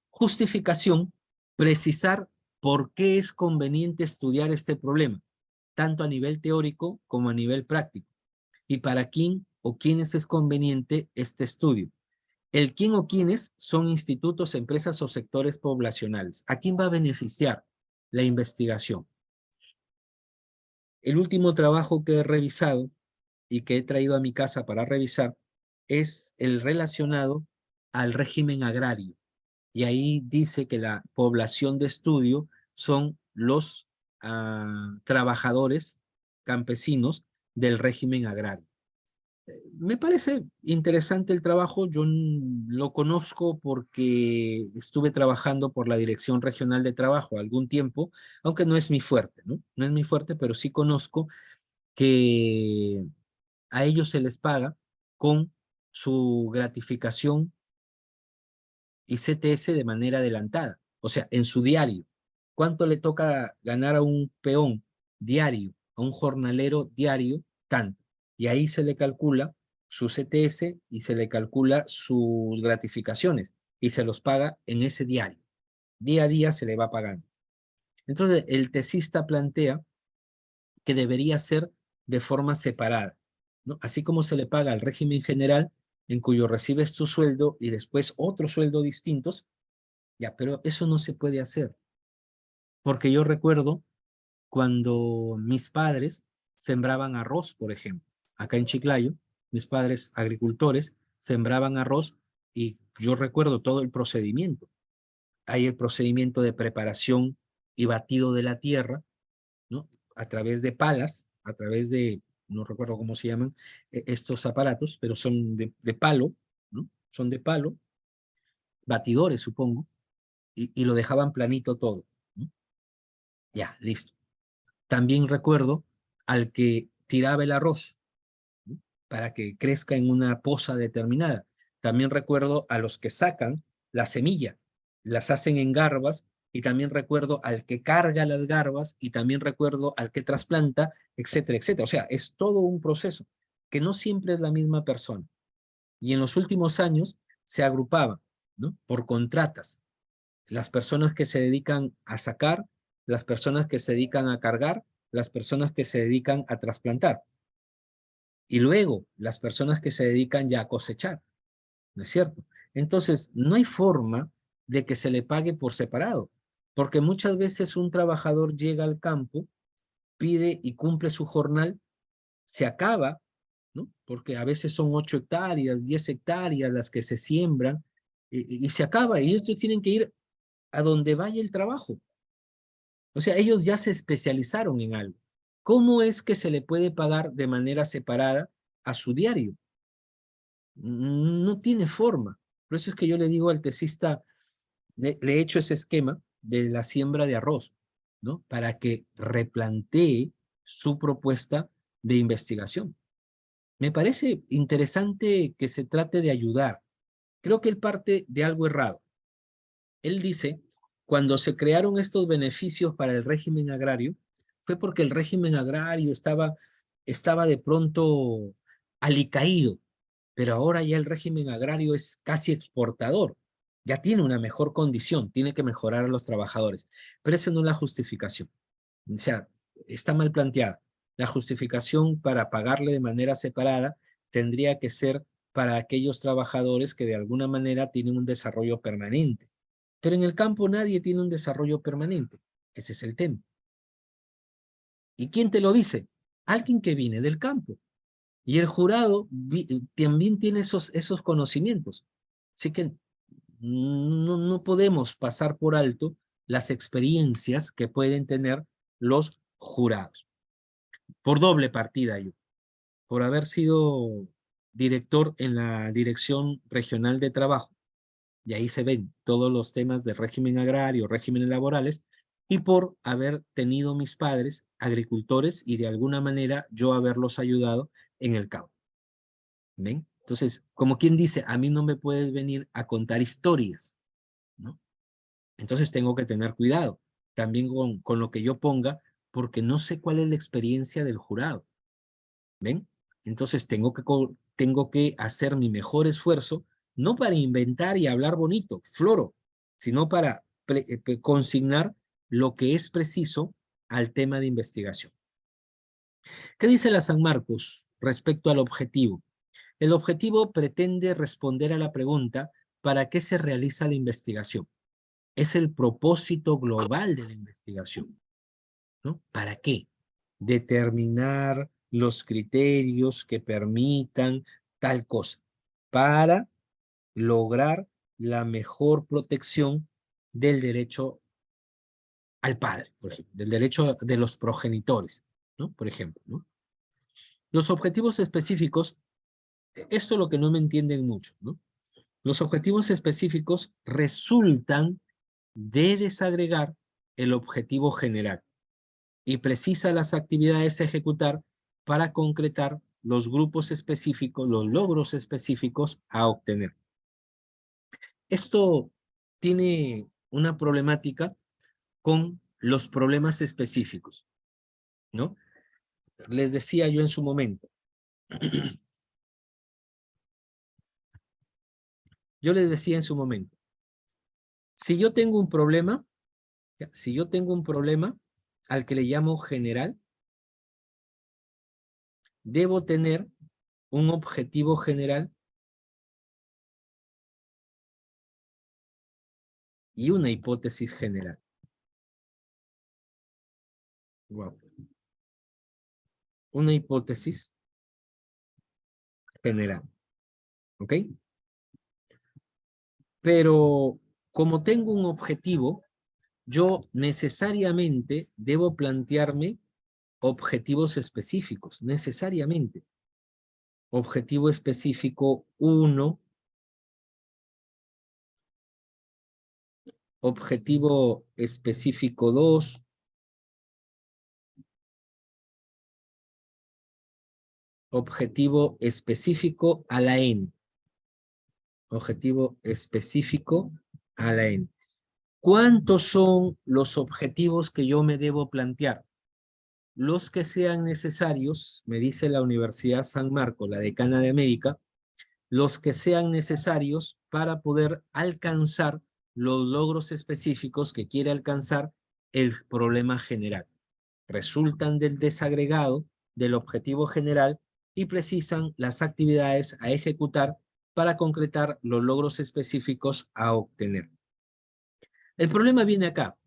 Speaker 1: Justificación, precisar por qué es conveniente estudiar este problema, tanto a nivel teórico como a nivel práctico, y para quién o quiénes es conveniente este estudio. El quién o quiénes son institutos, empresas o sectores poblacionales. ¿A quién va a beneficiar la investigación? El último trabajo que he revisado y que he traído a mi casa para revisar es el relacionado al régimen agrario. Y ahí dice que la población de estudio son los trabajadores campesinos del régimen agrario. Me parece interesante el trabajo, yo lo conozco porque estuve trabajando por la Dirección Regional de Trabajo algún tiempo, aunque no es mi fuerte, ¿no? No es mi fuerte, pero sí conozco que a ellos se les paga con su gratificación y CTS de manera adelantada, o sea, en su diario. ¿Cuánto le toca ganar a un peón diario, a un jornalero diario? Tanto. Y ahí se le calcula su CTS y se le calcula sus gratificaciones y se los paga en ese diario. Día a día se le va pagando. Entonces, el tesista plantea que debería ser de forma separada, ¿no? Así como se le paga al régimen general, en cuyo recibes tu sueldo y después otro sueldo distintos, ya, pero eso no se puede hacer, porque yo recuerdo cuando mis padres sembraban arroz, por ejemplo, acá en Chiclayo, mis padres agricultores sembraban arroz y yo recuerdo todo el procedimiento. Hay el procedimiento de preparación y batido de la tierra, ¿no? A través de palas, a través de, no recuerdo cómo se llaman estos aparatos, pero son de palo, ¿no? Son de palo, batidores, supongo, y lo dejaban planito todo, ¿no? Ya, listo. También recuerdo al que tiraba el arroz, ¿no? Para que crezca en una poza determinada. También recuerdo a los que sacan la semilla, las hacen en garbas, y también recuerdo al que carga las garbas, y también recuerdo al que trasplanta, etcétera, etcétera. O sea, es todo un proceso que no siempre es la misma persona. Y en los últimos años se agrupaba, ¿no? Por contratas. Las personas que se dedican a sacar, las personas que se dedican a cargar, las personas que se dedican a trasplantar. Y luego las personas que se dedican ya a cosechar, ¿no es cierto? Entonces, no hay forma de que se le pague por separado, porque muchas veces un trabajador llega al campo, pide y cumple su jornal, se acaba, ¿no? Porque a veces son 8 hectáreas, 10 hectáreas las que se siembran, y se acaba, y ellos tienen que ir a donde vaya el trabajo. O sea, ellos ya se especializaron en algo. ¿Cómo es que se le puede pagar de manera separada a su diario? No tiene forma. Por eso es que yo le digo al tesista, le he hecho ese esquema de la siembra de arroz, ¿no? Para que replantee su propuesta de investigación. Me parece interesante que se trate de ayudar. Creo que él parte de algo errado. Él dice, cuando se crearon estos beneficios para el régimen agrario, fue porque el régimen agrario estaba de pronto alicaído, pero ahora ya el régimen agrario es casi exportador, ya tiene una mejor condición, tiene que mejorar a los trabajadores, pero esa no es la justificación. O sea, está mal planteada. La justificación para pagarle de manera separada tendría que ser para aquellos trabajadores que de alguna manera tienen un desarrollo permanente. Pero en el campo nadie tiene un desarrollo permanente. Ese es el tema. ¿Y quién te lo dice? Alguien que viene del campo. Y el jurado también tiene esos conocimientos. Así que no podemos pasar por alto las experiencias que pueden tener los jurados. Por doble partida yo, por haber sido director en la Dirección Regional de Trabajo, y ahí se ven todos los temas de régimen agrario, regímenes laborales, y por haber tenido mis padres agricultores y de alguna manera yo haberlos ayudado en el campo. ¿Ven? Entonces, como quien dice, a mí no me puedes venir a contar historias, ¿no? Entonces tengo que tener cuidado también con lo que yo ponga, porque no sé cuál es la experiencia del jurado. ¿Ven? Entonces tengo que hacer mi mejor esfuerzo, no para inventar y hablar bonito, floro, sino para consignar lo que es preciso al tema de investigación. ¿Qué dice la San Marcos respecto al objetivo? El objetivo pretende responder a la pregunta ¿para qué se realiza la investigación? Es el propósito global de la investigación, ¿no? ¿Para qué? Determinar los criterios que permitan tal cosa para lograr la mejor protección del derecho al padre, por ejemplo, del derecho de los progenitores, ¿no? Por ejemplo, ¿no? Los objetivos específicos, esto es lo que no me entienden mucho, ¿no? Los objetivos específicos resultan de desagregar el objetivo general y precisa las actividades a ejecutar para concretar los grupos específicos, los logros específicos a obtener. Esto tiene una problemática con los problemas específicos, ¿no? Les decía yo en su momento, yo les decía en su momento, si yo tengo un problema, si yo tengo un problema al que le llamo general, debo tener un objetivo general y una hipótesis general. Wow. Una hipótesis general, ¿ok? Pero como tengo un objetivo, yo necesariamente debo plantearme objetivos específicos, necesariamente. Objetivo específico 1, objetivo específico 2, objetivo específico a la N. Objetivo específico a la N. ¿Cuántos son los objetivos que yo me debo plantear? Los que sean necesarios, me dice la Universidad San Marcos, la decana de América, los que sean necesarios para poder alcanzar los logros específicos que quiere alcanzar el problema general. Resultan del desagregado del objetivo general y precisan las actividades a ejecutar para concretar los logros específicos a obtener. El problema viene acá.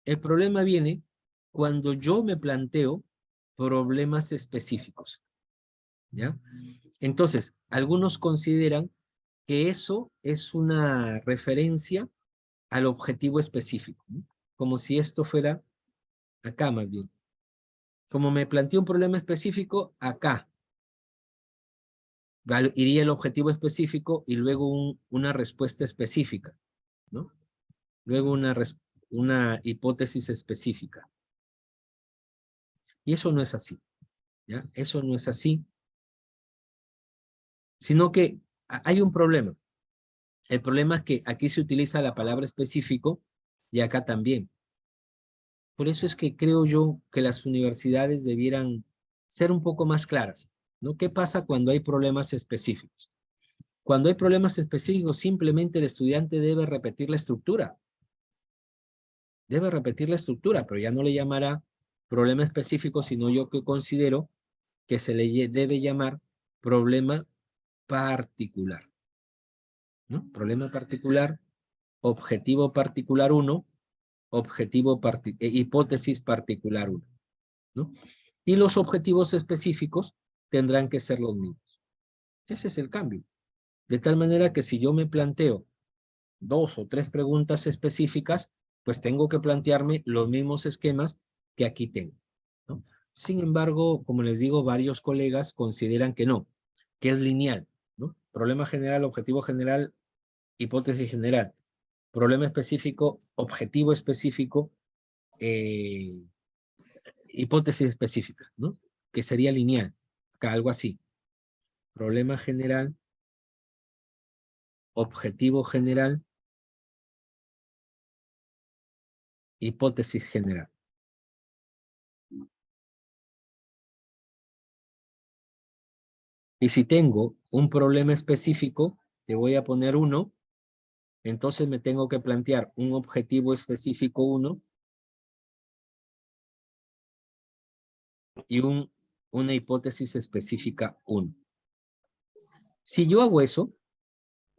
Speaker 1: El problema viene cuando yo me planteo problemas específicos, ¿ya? Entonces, algunos consideran que eso es una referencia al objetivo específico, ¿no? Como si esto fuera acá más bien. Como me planteo un problema específico, acá iría el objetivo específico y luego una respuesta específica, ¿no? Luego una hipótesis específica. Y eso no es así, ¿ya? Eso no es así, sino que hay un problema. El problema es que aquí se utiliza la palabra específico y acá también. Por eso es que creo yo que las universidades debieran ser un poco más claras, ¿no? ¿Qué pasa cuando hay problemas específicos? Cuando hay problemas específicos, simplemente el estudiante debe repetir la estructura. Debe repetir la estructura, pero ya no le llamará problema específico, sino yo que considero que se le debe llamar problema particular, ¿no? Problema particular objetivo particular 1, hipótesis particular 1, ¿no? Y los objetivos específicos tendrán que ser los mismos. Ese es el cambio. De tal manera que si yo me planteo 2 o 3 preguntas específicas, pues tengo que plantearme los mismos esquemas que aquí tengo, ¿no? Sin embargo, como les digo, varios colegas consideran que no, que es lineal, ¿no? Problema general, objetivo general, hipótesis general. Problema específico, objetivo específico, hipótesis específica, ¿no? Que sería lineal, acá algo así. Problema general, objetivo general, hipótesis general. Y si tengo un problema específico, te voy a poner 1, entonces me tengo que plantear un objetivo específico 1 y una hipótesis específica 1. Si yo hago eso,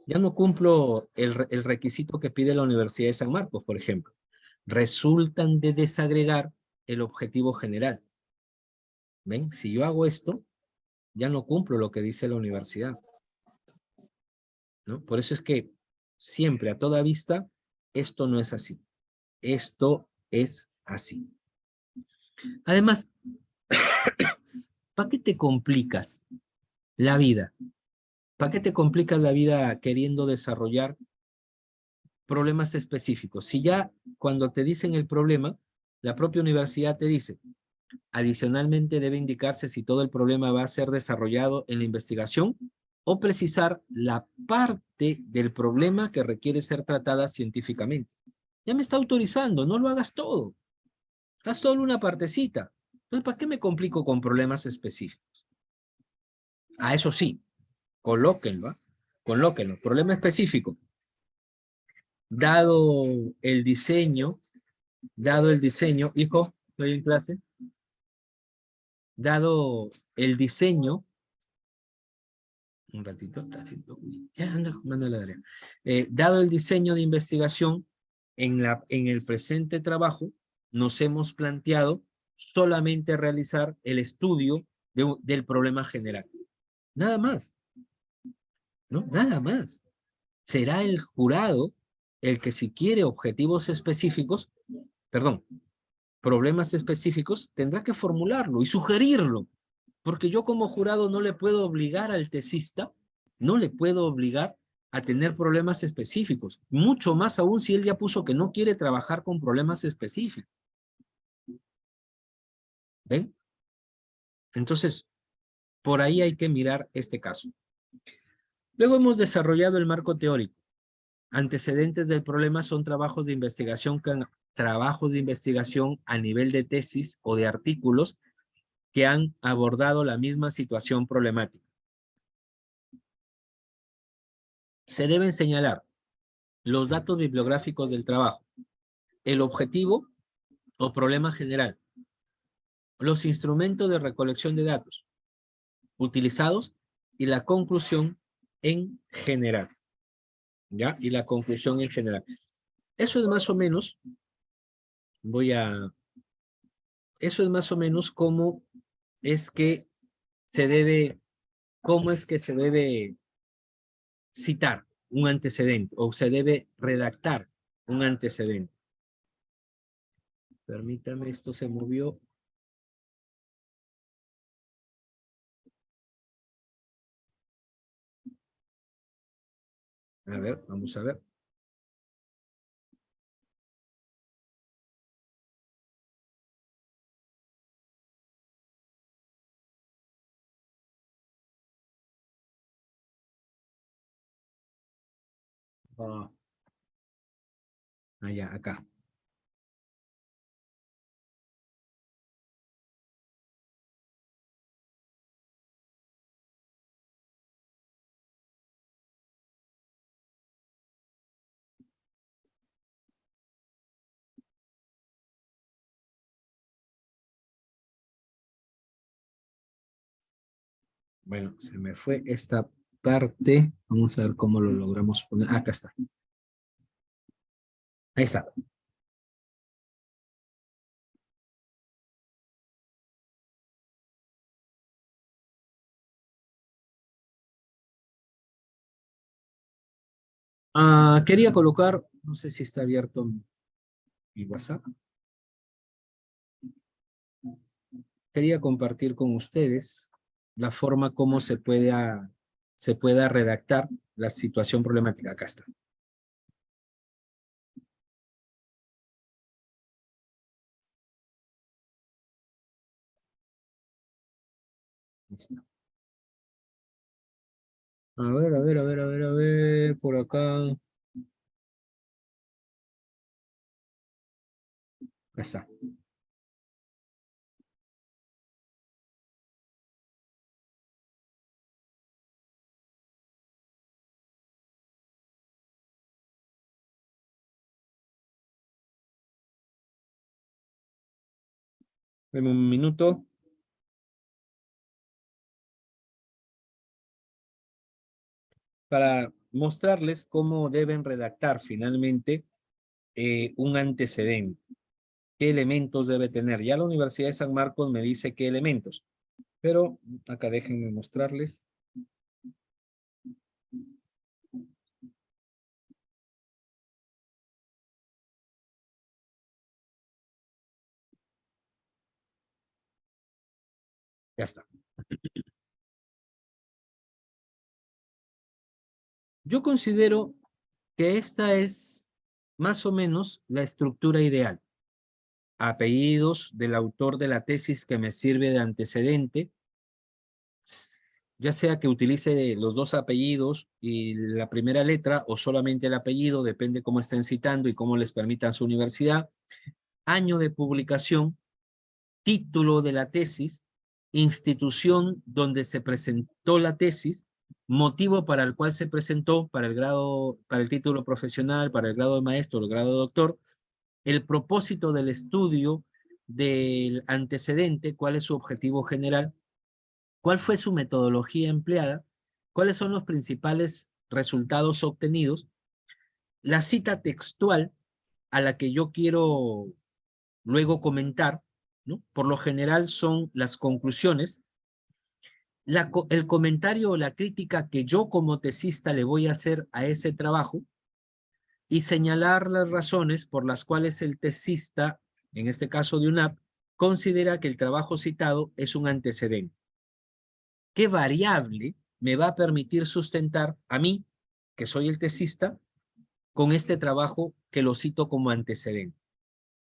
Speaker 1: ya no cumplo el requisito que pide la Universidad de San Marcos, por ejemplo. Resultan de desagregar el objetivo general. ¿Ven? Si yo hago esto, ya no cumplo lo que dice la universidad, ¿no? Por eso es que siempre, a toda vista, esto no es así. Esto es así. Además, ¿para qué te complicas la vida? ¿Para qué te complicas la vida queriendo desarrollar problemas específicos? Si ya cuando te dicen el problema, la propia universidad te dice, adicionalmente debe indicarse si todo el problema va a ser desarrollado en la investigación o precisar la parte del problema que requiere ser tratada científicamente. Ya me está autorizando, no lo hagas todo. Haz solo una partecita. Entonces, ¿para qué me complico con problemas específicos? Ah, eso sí, colóquenlo, ¿eh? Colóquenlo. Problema específico. Dado el diseño, hijo, estoy en clase, dado el diseño, un ratito, está haciendo, ya anda jugando la tarea. Dado el diseño de investigación, en el presente trabajo, nos hemos planteado solamente realizar el estudio del problema general. Nada más, ¿no? Nada más. Será el jurado el que si quiere objetivos específicos, perdón, problemas específicos, tendrá que formularlo y sugerirlo, porque yo como jurado no le puedo obligar al tesista, no le puedo obligar a tener problemas específicos, mucho más aún si él ya puso que no quiere trabajar con problemas específicos. ¿Ven? Entonces, por ahí hay que mirar este caso. Luego hemos desarrollado el marco teórico. Antecedentes del problema son trabajos de investigación a nivel de tesis o de artículos que han abordado la misma situación problemática. Se deben señalar los datos bibliográficos del trabajo, el objetivo o problema general, los instrumentos de recolección de datos utilizados y la conclusión en general. ¿Ya? Y la conclusión en general. Eso es más o menos, eso es más o menos cómo es que se debe, cómo es que se debe citar un antecedente o se debe redactar un antecedente. Permítame, esto se movió. A ver, vamos a ver. Oh, allá, acá. Bueno, se me fue esta parte. Vamos a ver cómo lo logramos poner. Acá está. Ahí está. Quería colocar, no sé si está abierto mi WhatsApp. Quería compartir con ustedes la forma como se pueda redactar la situación problemática. Acá está. Listo. A ver, a ver, a ver, a ver, a ver, por acá. Ahí está. Deme un minuto para mostrarles cómo deben redactar finalmente un antecedente. ¿Qué elementos debe tener? Ya la Universidad de San Marcos me dice qué elementos, pero acá déjenme mostrarles. Ya está. Yo considero que esta es más o menos la estructura ideal. Apellidos del autor de la tesis que me sirve de antecedente, ya sea que utilice los dos apellidos y la primera letra o solamente el apellido, depende cómo estén citando y cómo les permitan su universidad, año de publicación, título de la tesis, institución donde se presentó la tesis, motivo para el cual se presentó, para el grado, para el título profesional, para el grado de maestro, el grado de doctor, el propósito del estudio del antecedente, cuál es su objetivo general, cuál fue su metodología empleada, cuáles son los principales resultados obtenidos, la cita textual a la que yo quiero luego comentar, ¿no? Por lo general son las conclusiones, el comentario o la crítica que yo como tesista le voy a hacer a ese trabajo y señalar las razones por las cuales el tesista, en este caso de UNAP, considera que el trabajo citado es un antecedente. ¿Qué variable me va a permitir sustentar a mí, que soy el tesista, con este trabajo que lo cito como antecedente?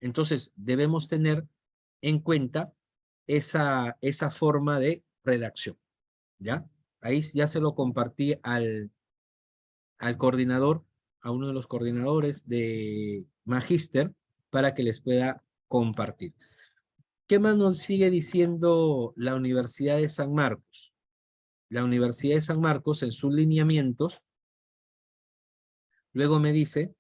Speaker 1: Entonces, debemos tener en cuenta esa forma de redacción, ¿ya? Ahí ya se lo compartí al coordinador, a uno de los coordinadores de Magíster, para que les pueda compartir. ¿Qué más nos sigue diciendo la Universidad de San Marcos? La Universidad de San Marcos, en sus lineamientos, luego me dice,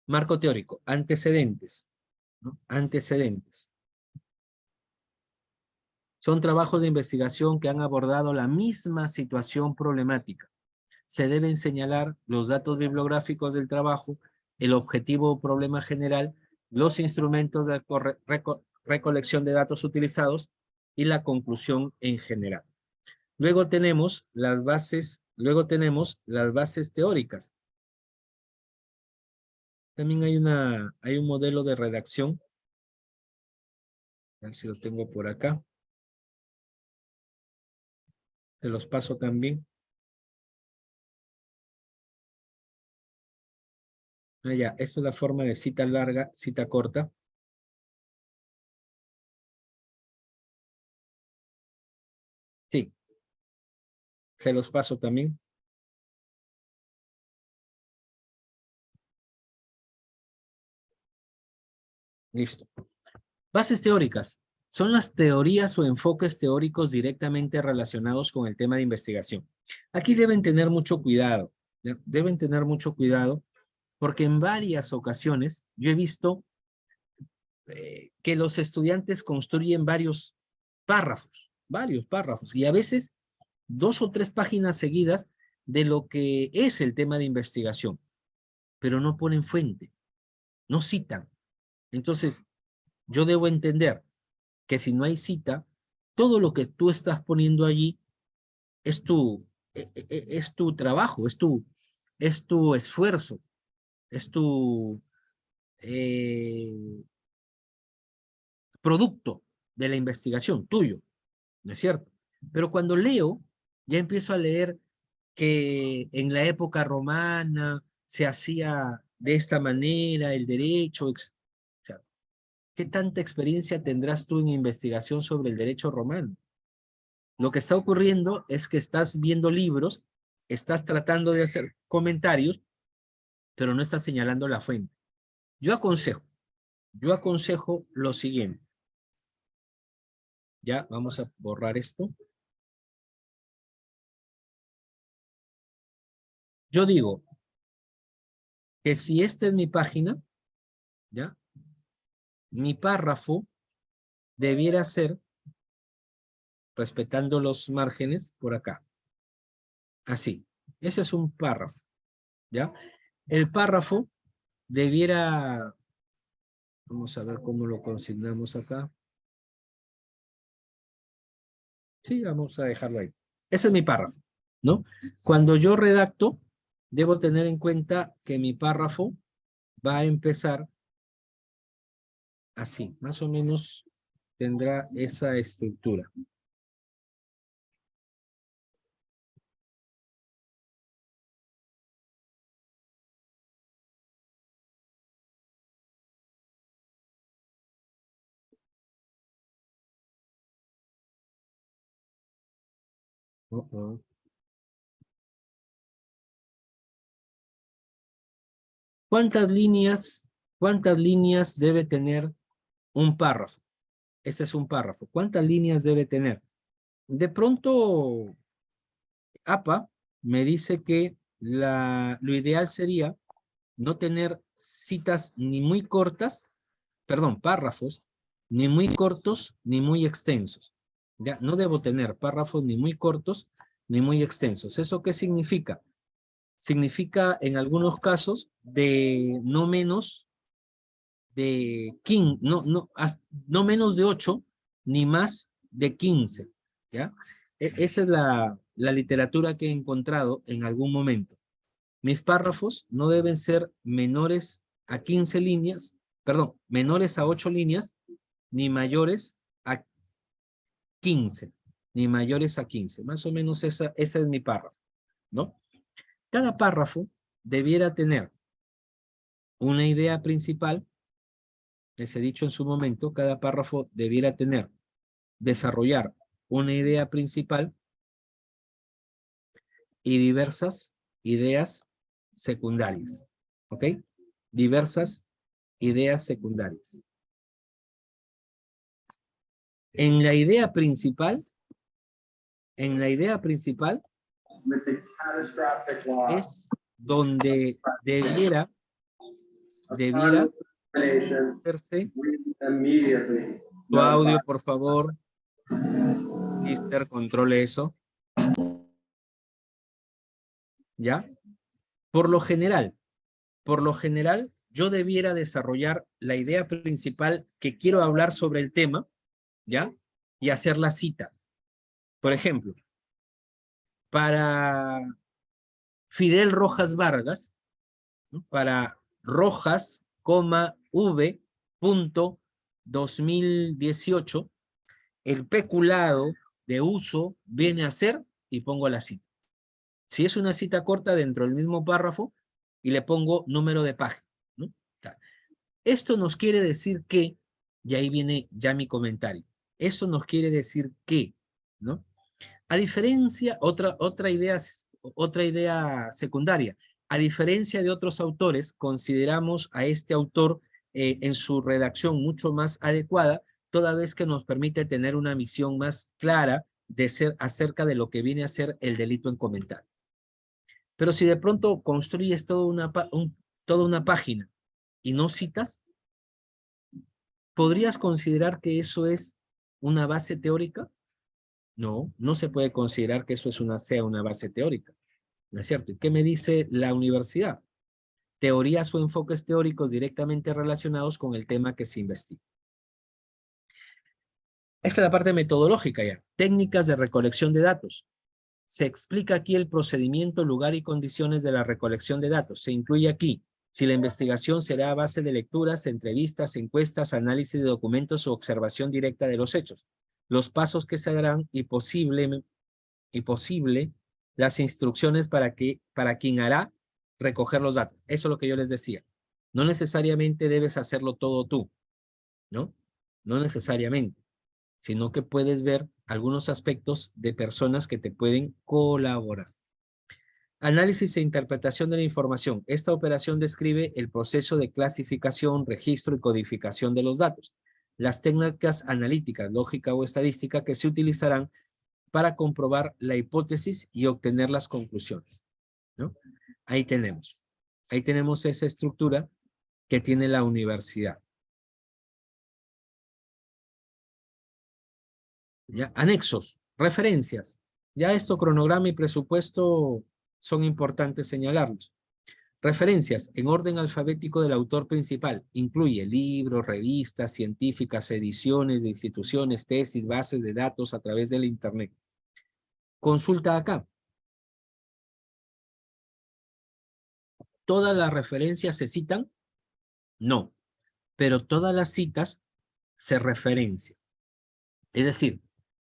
Speaker 1: marco teórico, antecedentes, ¿no? Antecedentes. Son trabajos de investigación que han abordado la misma situación problemática. Se deben señalar los datos bibliográficos del trabajo, el objetivo o problema general, los instrumentos de recolección de datos utilizados y la conclusión en general. Luego tenemos las bases teóricas. También hay un modelo de redacción. A ver si lo tengo por acá. Se los paso también. Ya, esa es la forma de cita larga, cita corta. Sí, se los paso también. Listo. Bases teóricas. Son las teorías o enfoques teóricos directamente relacionados con el tema de investigación. Aquí deben tener mucho cuidado. ¿Ya? Deben tener mucho cuidado porque en varias ocasiones yo he visto que los estudiantes construyen varios párrafos. varios párrafos, y a veces 2 o 3 páginas seguidas de lo que es el tema de investigación, pero no ponen fuente, no citan. Entonces, yo debo entender que si no hay cita, todo lo que tú estás poniendo allí es es tu trabajo, es tu esfuerzo, es tu eh, producto de la investigación, tuyo, ¿no es cierto? Pero cuando leo, ya empiezo a leer que en la época romana se hacía de esta manera el derecho. O sea, ¿qué tanta experiencia tendrás tú en investigación sobre el derecho romano? Lo que está ocurriendo es que estás viendo libros, estás tratando de hacer comentarios, pero no estás señalando la fuente. Yo aconsejo lo siguiente. Ya, vamos a borrar esto. Yo digo que si esta es mi página, ¿ya? Mi párrafo debiera ser, respetando los márgenes, por acá. Así. Ese es un párrafo, ¿ya? El párrafo debiera, vamos a ver cómo lo consignamos acá. Sí, vamos a dejarlo ahí. Ese es mi párrafo, ¿no? Cuando yo redacto, debo tener en cuenta que mi párrafo va a empezar así, más o menos tendrá esa estructura. ¿Cuántas líneas debe tener un párrafo? Ese es un párrafo. ¿Cuántas líneas debe tener? De pronto, APA me dice que lo ideal sería no tener citas ni muy cortas, perdón, párrafos, ni muy cortos ni muy extensos. Ya, no debo tener párrafos ni muy cortos ni muy extensos. ¿Eso qué significa? Significa en algunos casos de no menos de 15, no menos de 8, ni más de 15, ¿ya? Esa es la literatura que he encontrado en algún momento. Mis párrafos no deben ser menores a 15 líneas, perdón, menores a 8 líneas, ni mayores a 15, ni mayores a 15. Más o menos esa es mi párrafo, ¿no? Cada párrafo debiera tener una idea principal. Les he dicho en su momento, cada párrafo debiera desarrollar una idea principal y diversas ideas secundarias. ¿Ok? Diversas ideas secundarias. En la idea principal, es donde debiera hacerse tu audio, por favor. Sister, controle eso. ¿Ya? Por lo general, yo debiera desarrollar la idea principal que quiero hablar sobre el tema, ¿ya? Y hacer la cita. Por ejemplo, para Fidel Rojas Vargas, ¿no? Para Rojas, V, punto 2018, el peculado de uso viene a ser, y pongo la cita. Si es una cita corta dentro del mismo párrafo, y le pongo número de página, ¿no? Esto nos quiere decir que, y ahí viene ya mi comentario, eso nos quiere decir que, ¿no? A diferencia, otra idea secundaria, a diferencia de otros autores, consideramos a este autor en su redacción mucho más adecuada, toda vez que nos permite tener una visión más clara de ser acerca de lo que viene a ser el delito en comentario. Pero si de pronto construyes toda una página y no citas, ¿podrías considerar que eso es una base teórica? No, no se puede considerar que eso sea una base teórica, ¿no es cierto? ¿Y qué me dice la universidad? Teorías o enfoques teóricos directamente relacionados con el tema que se investiga. Esta es la parte metodológica ya. Técnicas de recolección de datos. Se explica aquí el procedimiento, lugar y condiciones de la recolección de datos. Se incluye aquí si la investigación será a base de lecturas, entrevistas, encuestas, análisis de documentos o observación directa de los hechos. Los pasos que se darán y posible las instrucciones para quien hará recoger los datos. Eso es lo que yo les decía. No necesariamente debes hacerlo todo tú, ¿no? No necesariamente, sino que puedes ver algunos aspectos de personas que te pueden colaborar. Análisis e interpretación de la información. Esta operación describe el proceso de clasificación, registro y codificación de los datos. Las técnicas analíticas, lógica o estadística que se utilizarán para comprobar la hipótesis y obtener las conclusiones, ¿no? Ahí tenemos esa estructura que tiene la universidad. ¿Ya? Anexos, referencias. Ya esto, cronograma y presupuesto, son importantes señalarlos. Referencias en orden alfabético del autor principal. Incluye libros, revistas científicas, ediciones de instituciones, tesis, bases de datos a través del Internet. Consulta acá. ¿Todas las referencias se citan? No, pero todas las citas se referencian. Es decir,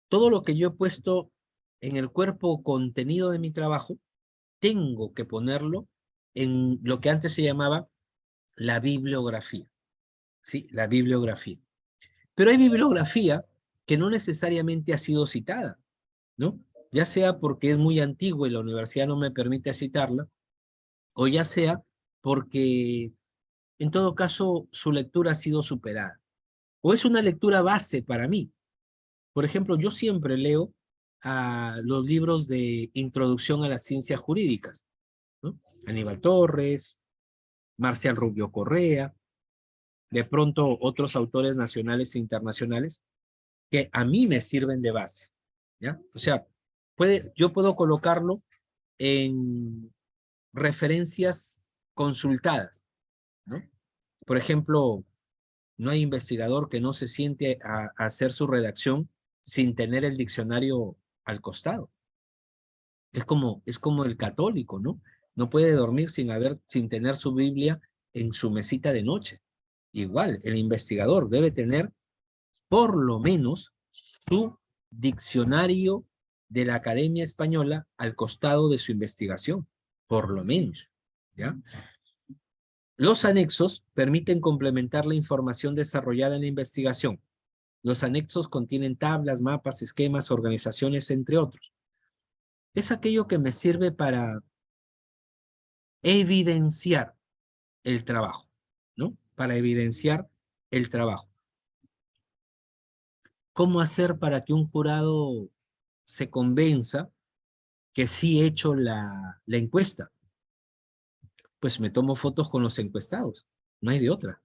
Speaker 1: todo lo que yo he puesto en el cuerpo contenido de mi trabajo, tengo que ponerlo en lo que antes se llamaba la bibliografía. Sí, la bibliografía. Pero hay bibliografía que no necesariamente ha sido citada, ¿no? Ya sea porque es muy antigua y la universidad no me permite citarla, o ya sea porque en todo caso su lectura ha sido superada. O es una lectura base para mí. Por ejemplo, yo siempre leo los libros de introducción a las ciencias jurídicas, ¿no? Aníbal Torres, Marcial Rubio Correa, de pronto otros autores nacionales e internacionales que a mí me sirven de base, ¿ya? O sea, yo puedo colocarlo en referencias consultadas, ¿no? Por ejemplo, no hay investigador que no se siente a hacer su redacción sin tener el diccionario al costado. Es como el católico, ¿no? No puede dormir sin tener su Biblia en su mesita de noche. Igual, el investigador debe tener por lo menos su diccionario de la Academia Española al costado de su investigación, por lo menos, ¿ya? Los anexos permiten complementar la información desarrollada en la investigación. Los anexos contienen tablas, mapas, esquemas, organizaciones, entre otros. Es aquello que me sirve para evidenciar el trabajo, ¿no? Para evidenciar el trabajo. ¿Cómo hacer para que un jurado se convenza que sí he hecho la encuesta? Pues me tomo fotos con los encuestados, no hay de otra,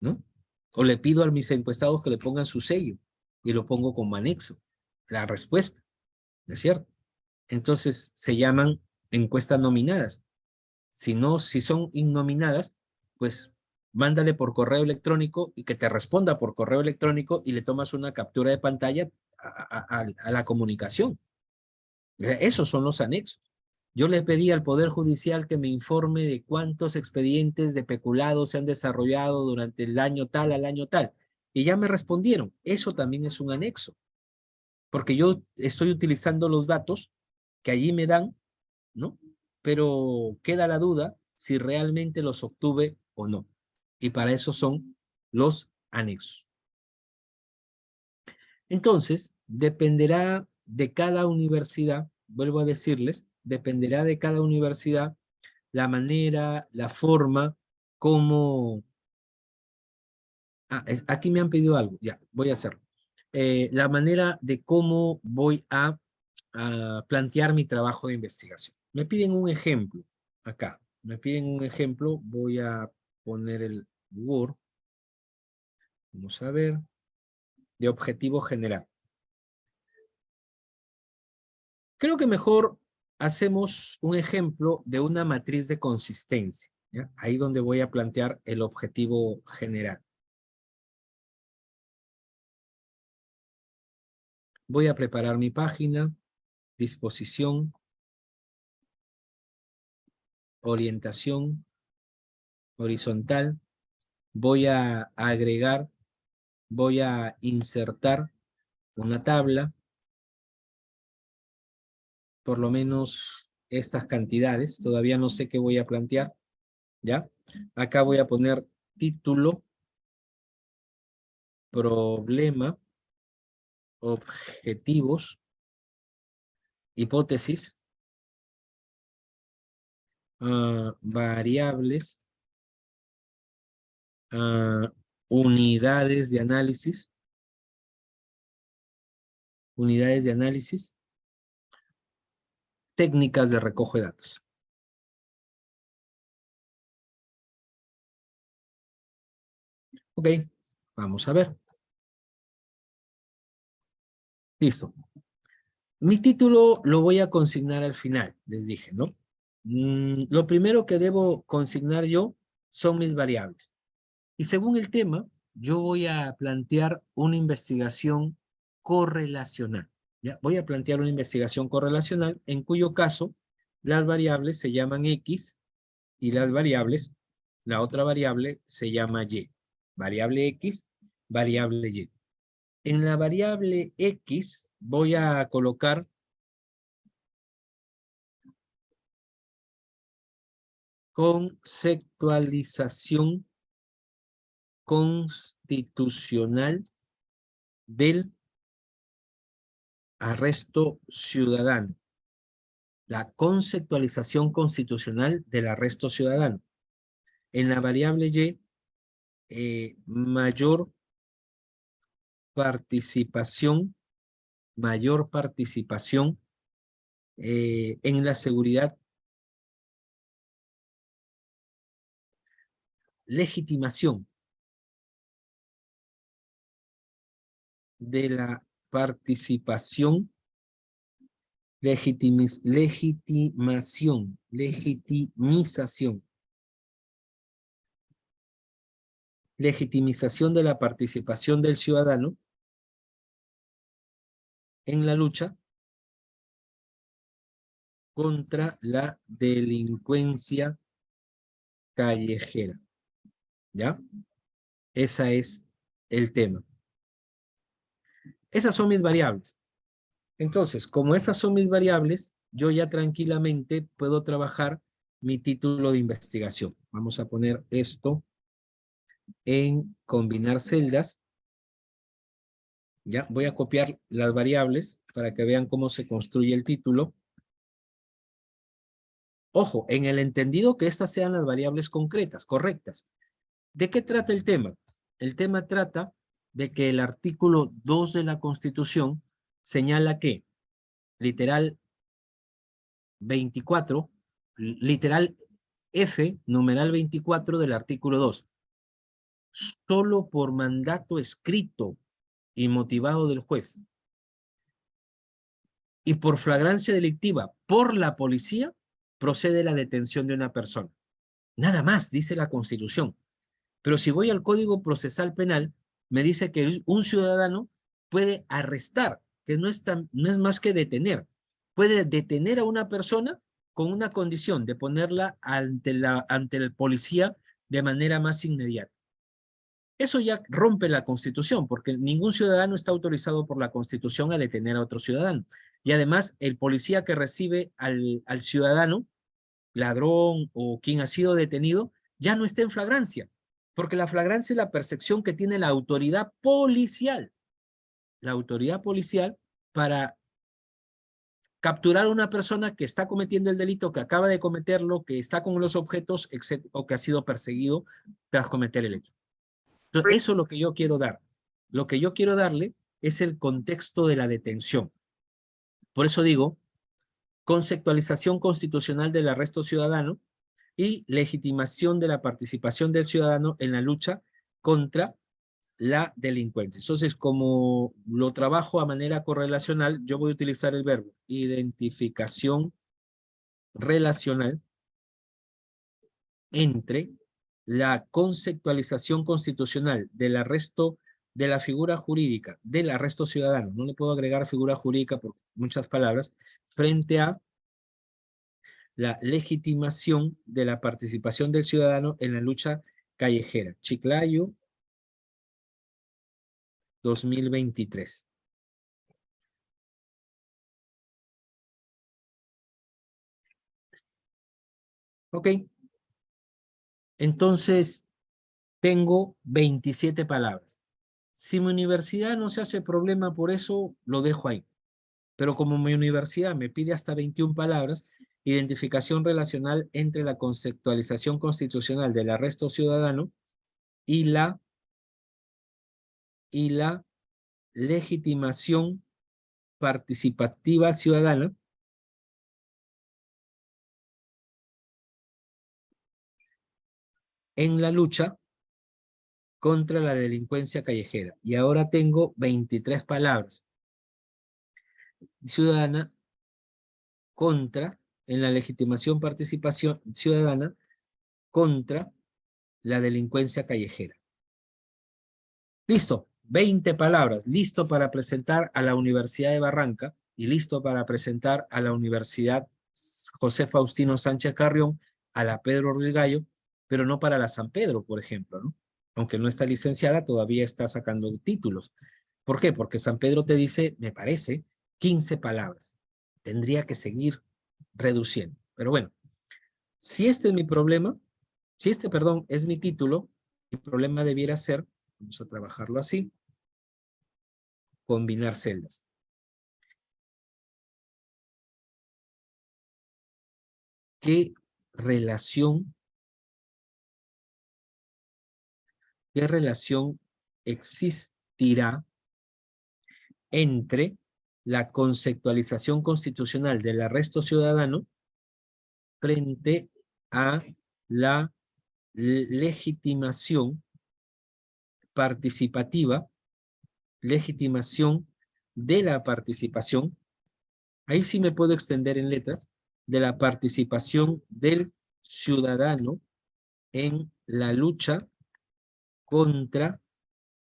Speaker 1: ¿no? O le pido a mis encuestados que le pongan su sello y lo pongo como anexo, la respuesta, ¿no es cierto? Entonces se llaman encuestas nominadas. Si son innominadas, pues mándale por correo electrónico y que te responda por correo electrónico y le tomas una captura de pantalla a la comunicación. Esos son los anexos. Yo le pedí al Poder Judicial que me informe de cuántos expedientes de peculado se han desarrollado durante el año tal al año tal. Y ya me respondieron. Eso también es un anexo. Porque yo estoy utilizando los datos que allí me dan, ¿no? Pero queda la duda si realmente los obtuve o no. Y para eso son los anexos. Entonces, dependerá de cada universidad, vuelvo a decirles, dependerá de cada universidad la manera, la forma, cómo... Aquí me han pedido algo, ya, voy a hacerlo. La manera de cómo voy a plantear mi trabajo de investigación. Me piden un ejemplo, acá, me piden un ejemplo, voy a poner el Word, vamos a ver, de objetivo general. Creo que mejor hacemos un ejemplo de una matriz de consistencia, ¿ya? Ahí donde voy a plantear el objetivo general. Voy a preparar mi página, disposición, orientación, horizontal. Voy a agregar, voy a insertar una tabla, por lo menos estas cantidades. Todavía no sé qué voy a plantear, ¿ya? Acá voy a poner título, problema, objetivos, hipótesis, variables, unidades de análisis, técnicas de recojo de datos. Ok, vamos a ver. Listo. Mi título lo voy a consignar al final, les dije, ¿no? Lo primero que debo consignar yo son mis variables. Y según el tema, yo voy a plantear una investigación correlacional. ¿Ya? Voy a plantear una investigación correlacional en cuyo caso las variables se llaman X y las variables, la otra variable se llama Y. Variable X, variable Y. En la variable X voy a colocar conceptualización constitucional del arresto ciudadano. La conceptualización constitucional del arresto ciudadano. En la variable Y, mayor participación en la seguridad, legitimación de la participación, legitimización de la participación del ciudadano en la lucha contra la delincuencia callejera. ¿Ya? Ese es el tema. Esas son mis variables. Entonces, como esas son mis variables, yo ya tranquilamente puedo trabajar mi título de investigación. Vamos a poner esto en combinar celdas. Ya, voy a copiar las variables para que vean cómo se construye el título. Ojo, en el entendido que estas sean las variables concretas, correctas. ¿De qué trata el tema? El tema trata de que el artículo 2 de la Constitución señala que, literal 24, literal F, numeral 24 del artículo 2, solo por mandato escrito y motivado del juez y por flagrancia delictiva por la policía, procede la detención de una persona. Nada más, dice la Constitución. Pero si voy al Código Procesal Penal, me dice que un ciudadano puede arrestar, que no es más que detener. Puede detener a una persona con una condición de ponerla ante el policía de manera más inmediata. Eso ya rompe la Constitución, porque ningún ciudadano está autorizado por la Constitución a detener a otro ciudadano. Y además, el policía que recibe al ciudadano, ladrón o quien ha sido detenido, ya no está en flagrancia, porque la flagrancia es la percepción que tiene la autoridad policial. La autoridad policial para capturar a una persona que está cometiendo el delito, que acaba de cometerlo, que está con los objetos, o que ha sido perseguido tras cometer el hecho. Entonces, eso es lo que yo quiero dar. Lo que yo quiero darle es el contexto de la detención. Por eso digo, conceptualización constitucional del arresto ciudadano y legitimación de la participación del ciudadano en la lucha contra la delincuencia. Entonces, como lo trabajo a manera correlacional, yo voy a utilizar el verbo identificación relacional entre la conceptualización constitucional del arresto de la figura jurídica, del arresto ciudadano, no le puedo agregar figura jurídica por muchas palabras, frente a la legitimación de la participación del ciudadano en la lucha callejera. Chiclayo, 2023. Ok, entonces tengo 27 palabras. Si mi universidad no se hace problema por eso, lo dejo ahí. Pero como mi universidad me pide hasta 21 palabras, identificación relacional entre la conceptualización constitucional del arresto ciudadano y la legitimación participativa ciudadana en la lucha contra la delincuencia callejera. Y ahora tengo 23 palabras. Ciudadana contra, en la legitimación participación ciudadana contra la delincuencia callejera. Listo, 20 palabras, listo para presentar a la Universidad de Barranca y listo para presentar a la Universidad José Faustino Sánchez Carrión, a la Pedro Ruiz Gallo, pero no para la San Pedro, por ejemplo, ¿no? Aunque no está licenciada, todavía está sacando títulos. ¿Por qué? Porque San Pedro te dice, me parece, 15 palabras. Tendría que seguir reduciendo. Pero bueno, si este es mi problema, si este, perdón, es mi título, mi problema debiera ser, vamos a trabajarlo así, combinar celdas. ¿Qué relación existirá entre la conceptualización constitucional del arresto ciudadano frente a la legitimación participativa, legitimación de la participación, ahí sí me puedo extender en letras, de la participación del ciudadano en la lucha contra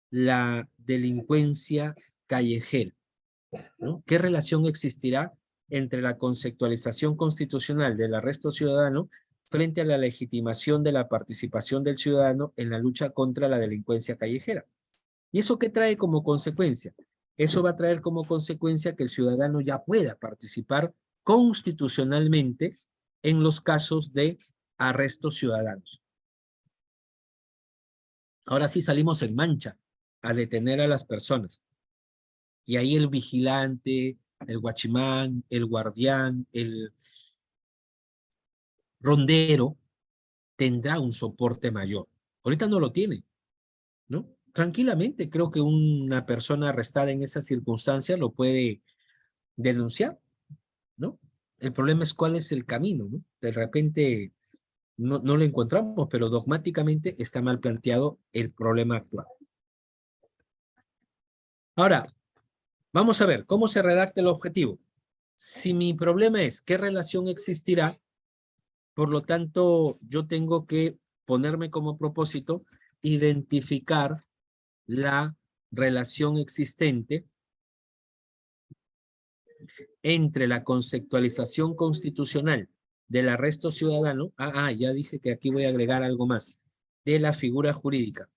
Speaker 1: la delincuencia callejera, ¿no? ¿Qué relación existirá entre la conceptualización constitucional del arresto ciudadano frente a la legitimación de la participación del ciudadano en la lucha contra la delincuencia callejera? ¿Y eso qué trae como consecuencia? Eso va a traer como consecuencia que el ciudadano ya pueda participar constitucionalmente en los casos de arrestos ciudadanos. Ahora sí salimos en mancha a detener a las personas. Y ahí el vigilante, el guachimán, el guardián, el rondero tendrá un soporte mayor. Ahorita no lo tiene, ¿no? Tranquilamente creo que una persona arrestada en esa circunstancia lo puede denunciar, ¿no? El problema es cuál es el camino, ¿no? De repente no lo encontramos, pero dogmáticamente está mal planteado el problema actual. Ahora, vamos a ver cómo se redacta el objetivo. Si mi problema es qué relación existirá, por lo tanto, yo tengo que ponerme como propósito identificar la relación existente entre la conceptualización constitucional del arresto ciudadano, ya dije que aquí voy a agregar algo más, de la figura jurídica.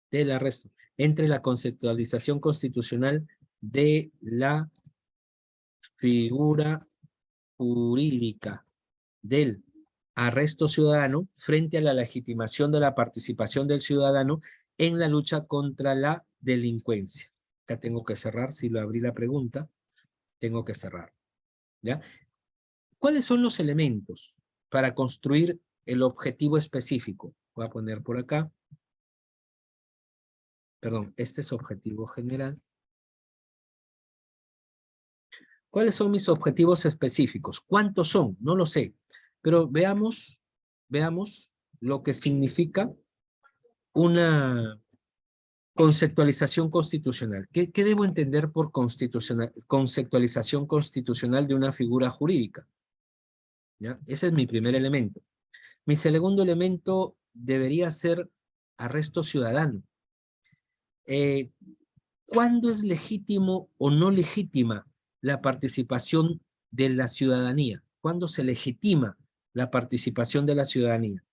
Speaker 1: Del arresto, entre la conceptualización constitucional de la figura jurídica del arresto ciudadano frente a la legitimación de la participación del ciudadano en la lucha contra la delincuencia. Acá tengo que cerrar, si lo abrí la pregunta, tengo que cerrar. ¿Ya? ¿Cuáles son los elementos para construir el objetivo específico? Voy a poner por acá. Perdón, este es objetivo general. ¿Cuáles son mis objetivos específicos? ¿Cuántos son? No lo sé. Pero veamos lo que significa una conceptualización constitucional. ¿Qué debo entender por conceptualización constitucional de una figura jurídica? ¿Ya? Ese es mi primer elemento. Mi segundo elemento debería ser arresto ciudadano. ¿Cuándo es legítimo o no legítima la participación de la ciudadanía? ¿Cuándo se legitima la participación de la ciudadanía?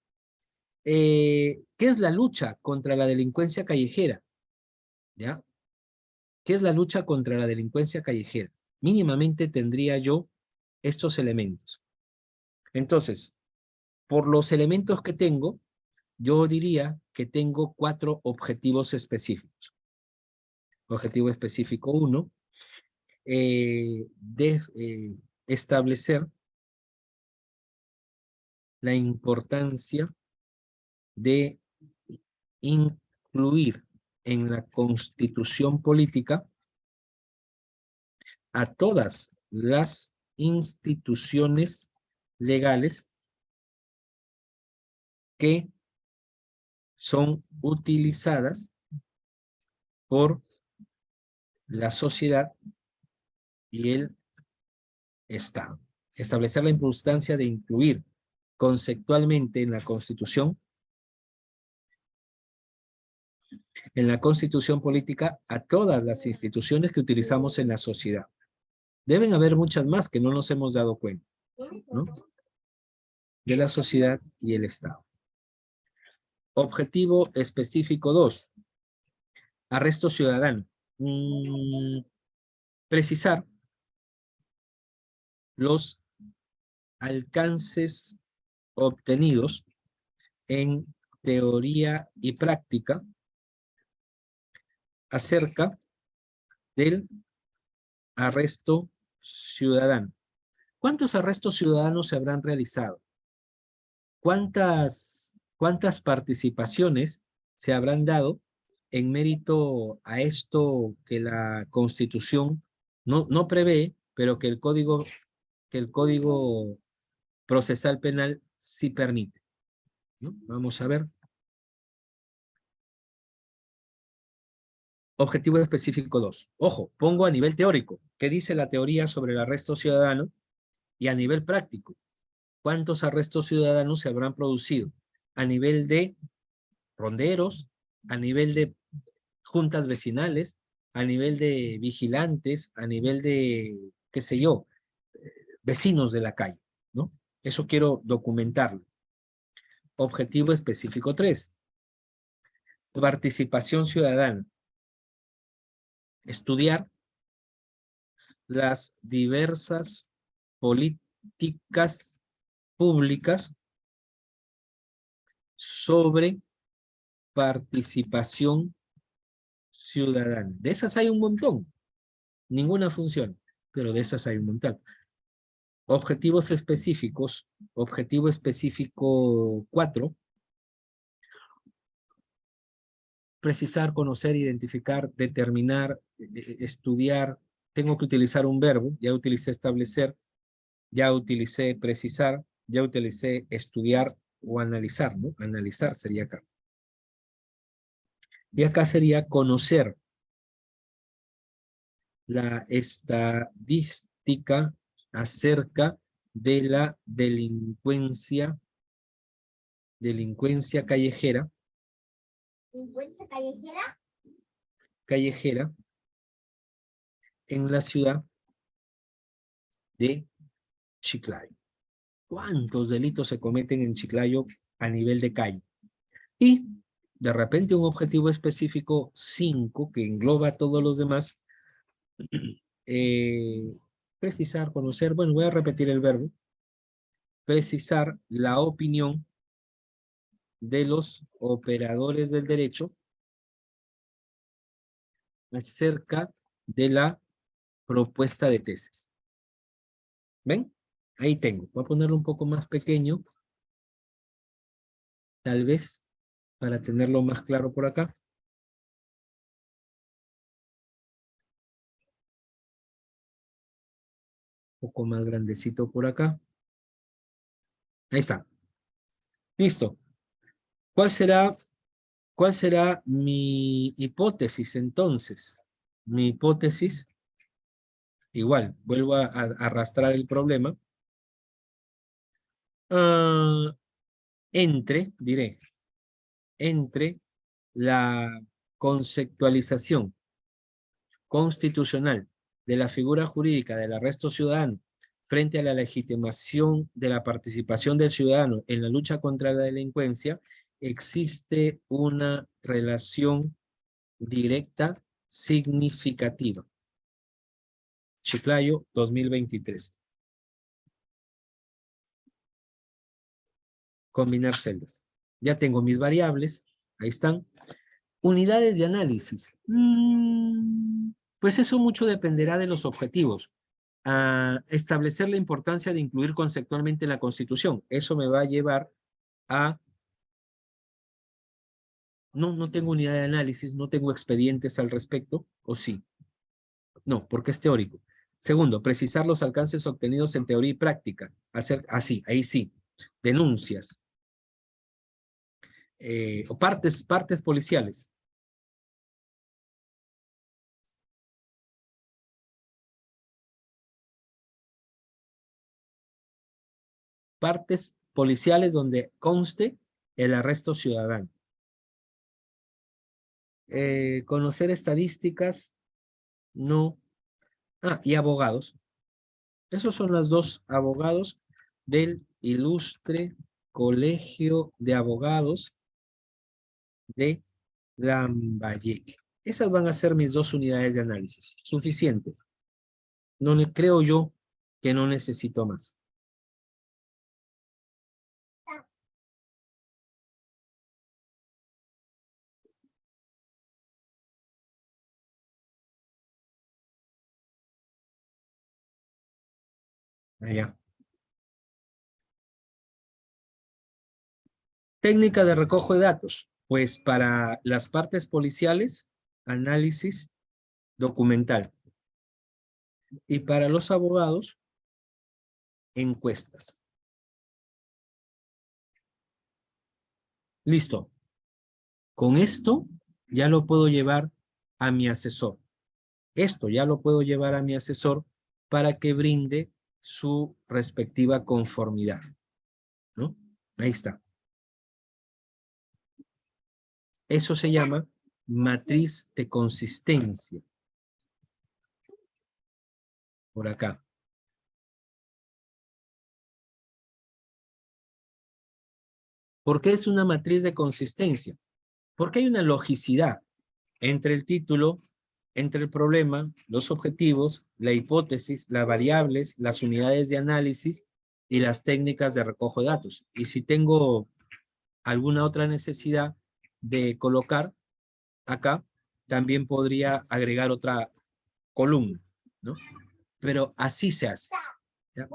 Speaker 1: ¿Qué es la lucha contra la delincuencia callejera? ¿Ya? ¿Qué es la lucha contra la delincuencia callejera? Mínimamente tendría yo estos elementos. Entonces, por los elementos que tengo, yo diría que tengo 4 objetivos específicos. Objetivo específico 1, establecer la importancia de incluir en la constitución política a todas las instituciones legales que son utilizadas por la sociedad y el Estado. Establecer la importancia de incluir conceptualmente en la Constitución política a todas las instituciones que utilizamos en la sociedad. Deben haber muchas más que no nos hemos dado cuenta, ¿no? De la sociedad y el Estado. Objetivo específico 2. Arresto ciudadano. Precisar los alcances obtenidos en teoría y práctica acerca del arresto ciudadano. ¿Cuántos arrestos ciudadanos se habrán realizado? ¿Cuántas participaciones se habrán dado en mérito a esto que la Constitución no prevé, pero que el Código Procesal Penal sí permite, ¿no? Vamos a ver. Objetivo específico 2. Ojo, pongo a nivel teórico. ¿Qué dice la teoría sobre el arresto ciudadano? Y a nivel práctico, ¿cuántos arrestos ciudadanos se habrán producido? A nivel de ronderos, a nivel de juntas vecinales, a nivel de vigilantes, a nivel de, qué sé yo, vecinos de la calle, ¿no? Eso quiero documentarlo. Objetivo específico 3. Participación ciudadana. Estudiar las diversas políticas públicas sobre participación ciudadana. De esas hay un montón. Ninguna funciona, pero de esas hay un montón. Objetivos específicos. Objetivo específico 4. Precisar, conocer, identificar, determinar, estudiar. Tengo que utilizar un verbo. Ya utilicé establecer, ya utilicé precisar, ya utilicé estudiar o analizar, ¿no? Analizar sería acá. Y acá sería conocer la estadística acerca de la delincuencia callejera. ¿Delincuencia callejera? Callejera en la ciudad de Chiclayo. ¿Cuántos delitos se cometen en Chiclayo a nivel de calle? Y de repente un objetivo específico 5 que engloba a todos los demás. Precisar, conocer, bueno, voy a repetir el verbo. Precisar la opinión de los operadores del derecho acerca de la propuesta de tesis. ¿Ven? Ahí tengo. Voy a ponerlo un poco más pequeño, tal vez, para tenerlo más claro por acá. Un poco más grandecito por acá. Ahí está. Listo. ¿Cuál será mi hipótesis entonces? Mi hipótesis, igual, vuelvo a arrastrar el problema. Ah, diré, entre la conceptualización constitucional de la figura jurídica del arresto ciudadano frente a la legitimación de la participación del ciudadano en la lucha contra la delincuencia, existe una relación directa significativa. Chiclayo, 2023. Combinar celdas. Ya tengo mis variables, ahí están. Unidades de análisis. Pues eso mucho dependerá de los objetivos. Establecer la importancia de incluir conceptualmente la Constitución. Eso me va a llevar a... No tengo unidad de análisis, no tengo expedientes al respecto, ¿o sí? No, porque es teórico. Segundo, precisar los alcances obtenidos en teoría y práctica. Hacer así, ahí sí. Denuncias. O partes policiales. Partes policiales donde conste el arresto ciudadano. Conocer estadísticas, no. Y abogados. Esos son los dos abogados del Ilustre Colegio de Abogados de Lambayeque. Esas van a ser mis dos unidades de análisis, suficientes. No le creo yo que no necesito más. Allá. Técnica de recojo de datos. Pues para las partes policiales, análisis documental. Y para los abogados, encuestas. Listo. Con esto ya lo puedo llevar a mi asesor. Esto ya lo puedo llevar a mi asesor para que brinde su respectiva conformidad, ¿no? Ahí está. Eso se llama matriz de consistencia. Por acá. ¿Por qué es una matriz de consistencia? Porque hay una logicidad entre el título, entre el problema, los objetivos, la hipótesis, las variables, las unidades de análisis y las técnicas de recojo de datos. Y si tengo alguna otra necesidad de colocar acá, también podría agregar otra columna, ¿no? Pero así se hace. ¿Ya?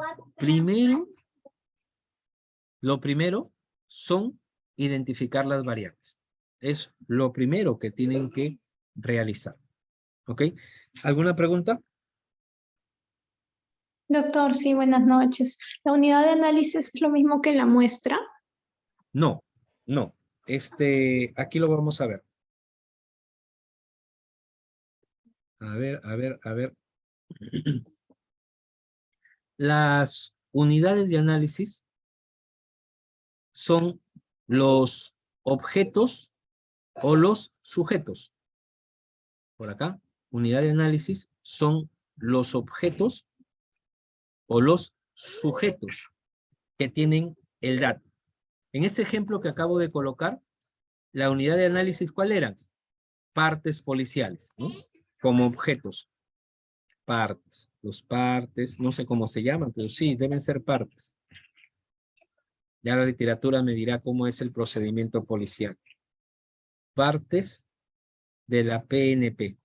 Speaker 1: Lo primero son identificar las variables. Es lo primero que tienen que realizar. ¿Ok? ¿Alguna pregunta?
Speaker 2: Doctor, sí, buenas noches. ¿La unidad de análisis es lo mismo que la muestra?
Speaker 1: No, no. Aquí lo vamos a ver. A ver. Las unidades de análisis son los objetos o los sujetos. Por acá, unidad de análisis son los objetos o los sujetos que tienen el dato. En este ejemplo que acabo de colocar, la unidad de análisis, ¿cuál era? Partes policiales, ¿no? Como objetos. Partes. Los partes, no sé cómo se llaman, pero sí, deben ser partes. Ya la literatura me dirá cómo es el procedimiento policial. Partes de la PNP.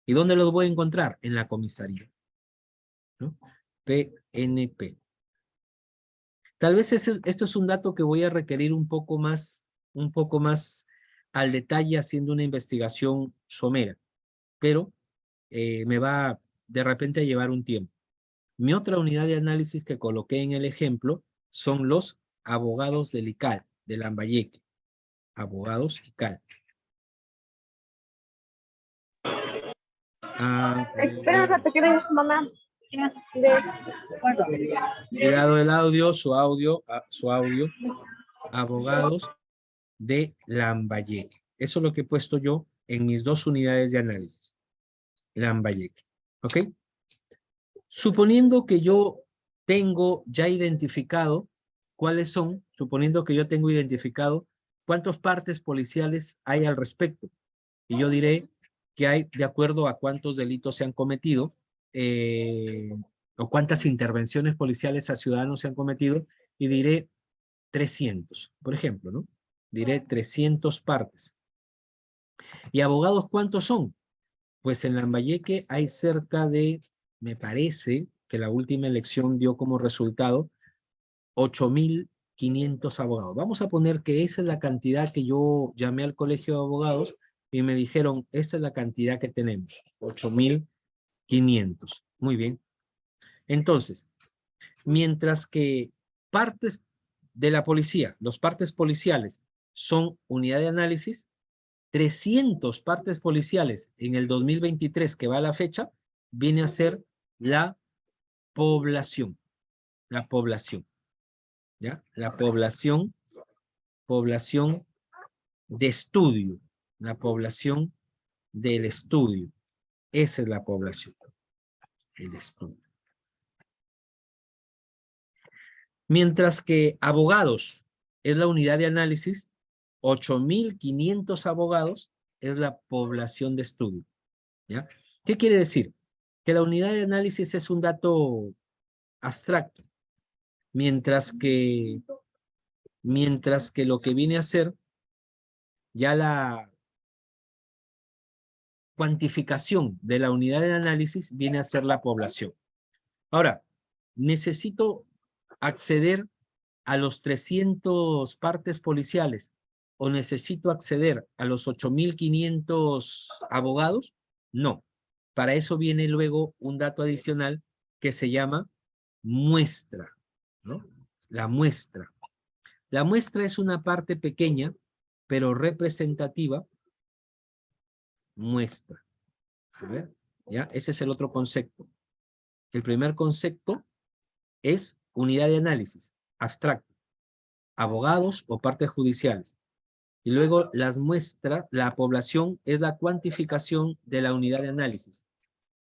Speaker 1: ¿Y dónde los voy a encontrar? En la comisaría, ¿no? PNP. Tal vez esto es un dato que voy a requerir un poco más al detalle haciendo una investigación somera, pero me va de repente a llevar un tiempo. Mi otra unidad de análisis que coloqué en el ejemplo son los abogados del ICAL, de Lambayeque. Abogados y CAL.
Speaker 3: Espera un rato que venga su mamá.
Speaker 1: Cuidado el audio, su audio. Abogados de Lambayeque. Eso es lo que he puesto yo en mis 2 unidades de análisis. Lambayeque. ¿Ok? Suponiendo que yo tengo ya identificado cuáles son, suponiendo que yo tengo identificado cuántas partes policiales hay al respecto. Y yo diré que hay de acuerdo a cuántos delitos se han cometido o cuántas intervenciones policiales a ciudadanos se han cometido, y diré 300, por ejemplo, ¿no? Diré 300 partes. ¿Y abogados cuántos son? Pues en Lambayeque hay cerca de, me parece que la última elección dio como resultado 8.500 abogados. Vamos a poner que esa es la cantidad que yo llamé al colegio de abogados y me dijeron, esta es la cantidad que tenemos, 8.500. Muy bien. Entonces, mientras que partes de la policía, los partes policiales son unidad de análisis, 300 partes policiales en el 2023 que va a la fecha, viene a ser la población. La población. ¿Ya? La población de estudio. La población del estudio. Esa es la población. El estudio. Mientras que abogados es la unidad de análisis, 8.500 abogados es la población de estudio. ¿Ya? ¿Qué quiere decir? Que la unidad de análisis es un dato abstracto, mientras que lo que viene a ser ya la cuantificación de la unidad de análisis viene a ser la población. Ahora, necesito acceder a los 300 partes policiales o necesito acceder a los 8.500 abogados. No, para eso viene luego un dato adicional que se llama muestra, ¿no? La muestra. La muestra es una parte pequeña, pero representativa. Muestra. A ver, ¿ya? Ese es el otro concepto. El primer concepto es unidad de análisis, abstracto, abogados o partes judiciales. Y luego las muestras, la población es la cuantificación de la unidad de análisis,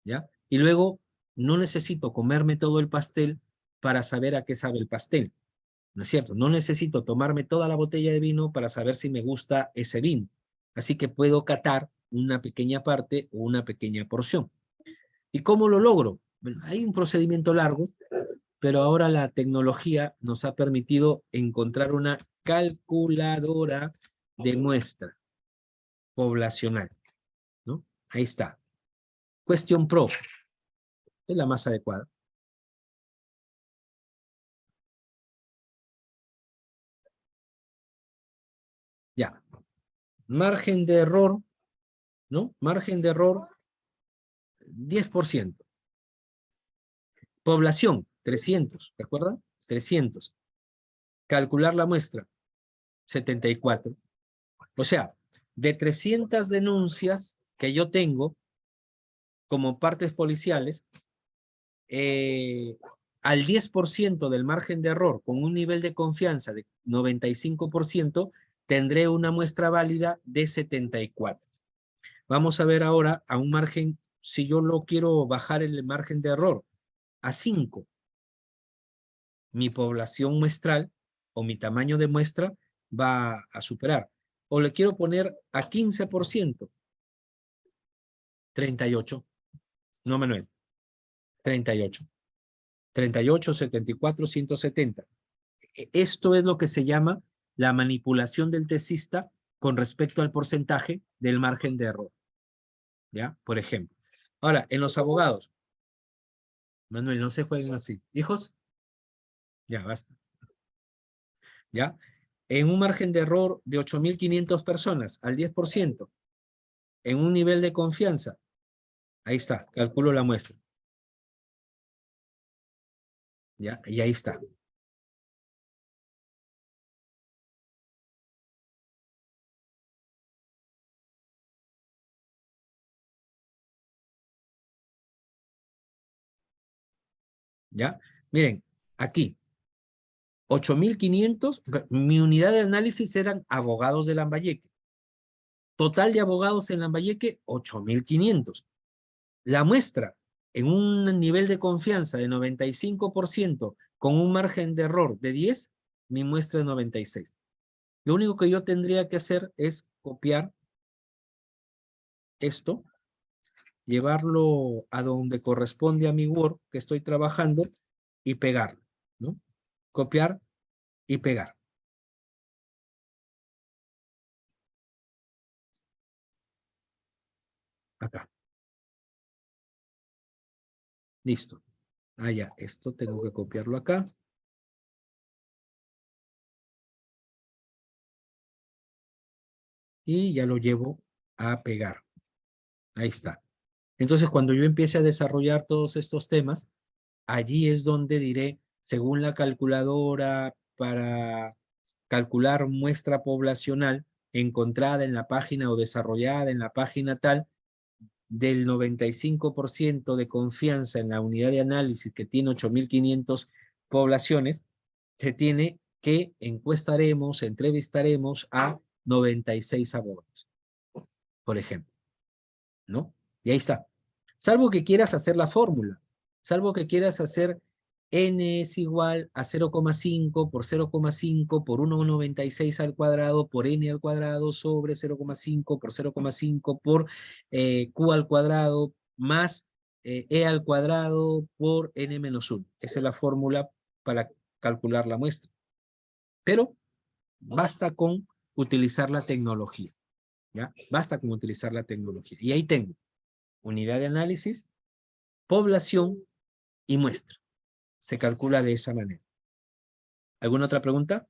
Speaker 1: ¿ya? Y luego no necesito comerme todo el pastel para saber a qué sabe el pastel, ¿no es cierto? No necesito tomarme toda la botella de vino para saber si me gusta ese vino. Así que puedo catar una pequeña parte o una pequeña porción. ¿Y cómo lo logro? Bueno, hay un procedimiento largo, pero ahora la tecnología nos ha permitido encontrar una calculadora de muestra poblacional, ¿no? Ahí está. Question Pro. Es la más adecuada. Ya. Margen de error, ¿no? Margen de error, 10%. Población, 300, ¿de acuerdo? 300. Calcular la muestra, 74. O sea, de 300 denuncias que yo tengo como partes policiales, al 10% del margen de error con un nivel de confianza de 95%, tendré una muestra válida de 74. Vamos a ver ahora a un margen, si yo lo quiero bajar el margen de error a 5, mi población muestral o mi tamaño de muestra va a superar. O le quiero poner a 15%, 38. No, Manuel, 38. 38, 74, 170. Esto es lo que se llama la manipulación del tesista con respecto al porcentaje del margen de error. ¿Ya? Por ejemplo. Ahora, en los abogados. Manuel, no se jueguen así. ¿Hijos? Ya, basta. ¿Ya? En un margen de error de 8.500 personas al 10%, en un nivel de confianza, ahí está, calculo la muestra. ¿Ya? Y ahí está. ¿Ya? Miren, aquí, 8.500, mi unidad de análisis eran abogados de Lambayeque. Total de abogados en Lambayeque, 8.500. La muestra, en un nivel de confianza de 95%, con un margen de error de 10, mi muestra es 96. Lo único que yo tendría que hacer es copiar esto, llevarlo a donde corresponde a mi Word que estoy trabajando y pegarlo, ¿no? Copiar y pegar. Acá. Listo. Ah, ya, esto tengo que copiarlo acá. Y ya lo llevo a pegar. Ahí está. Entonces, cuando yo empiece a desarrollar todos estos temas, allí es donde diré, según la calculadora, para calcular muestra poblacional encontrada en la página o desarrollada en la página tal, del 95% de confianza en la unidad de análisis que tiene 8.500 poblaciones, se tiene que encuestaremos, entrevistaremos a 96 abogados, por ejemplo, ¿no? Y ahí está. Salvo que quieras hacer la fórmula, salvo que quieras hacer n es igual a 0,5 por 0,5 por 1,96 al cuadrado por n al cuadrado sobre 0,5 por 0,5 por q al cuadrado más e al cuadrado por n menos 1. Esa es la fórmula para calcular la muestra. Pero basta con utilizar la tecnología, ¿ya? Basta con utilizar la tecnología. Y ahí tengo unidad de análisis, población y muestra. Se calcula de esa manera. ¿Alguna otra pregunta?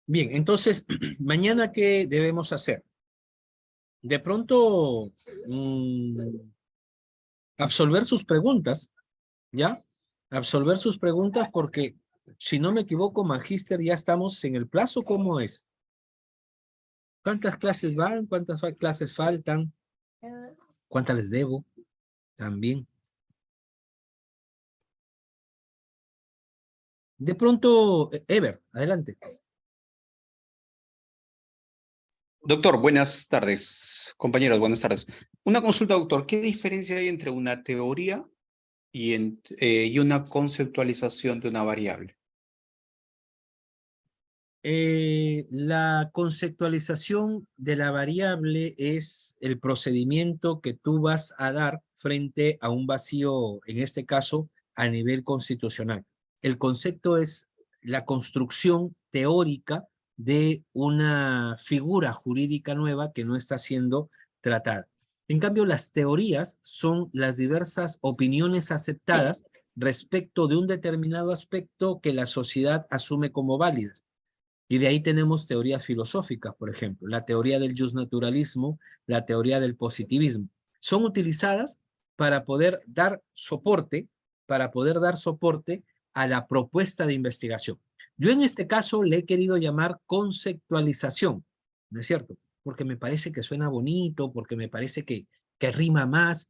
Speaker 1: Bien, entonces, mañana, ¿qué debemos hacer? De pronto, absolver sus preguntas, ¿ya? Absolver sus preguntas porque, si no me equivoco, Magíster, ya estamos en el plazo, ¿cómo es? ¿Cuántas clases van? ¿Cuántas clases faltan? ¿Cuántas les debo? También. De pronto, Ever, adelante.
Speaker 4: Doctor, buenas tardes. Compañeros, buenas tardes. Una consulta, doctor. ¿Qué diferencia hay entre una teoría y una conceptualización de una variable?
Speaker 1: La conceptualización de la variable es el procedimiento que tú vas a dar frente a un vacío, en este caso, a nivel constitucional. El concepto es la construcción teórica de una figura jurídica nueva que no está siendo tratada. En cambio, las teorías son las diversas opiniones aceptadas respecto de un determinado aspecto que la sociedad asume como válidas. Y de ahí tenemos teorías filosóficas, por ejemplo, la teoría del justnaturalismo, la teoría del positivismo. Son utilizadas para poder dar soporte, a la propuesta de investigación. Yo en este caso le he querido llamar conceptualización, ¿no es cierto? Porque me parece que suena bonito, porque me parece que rima más,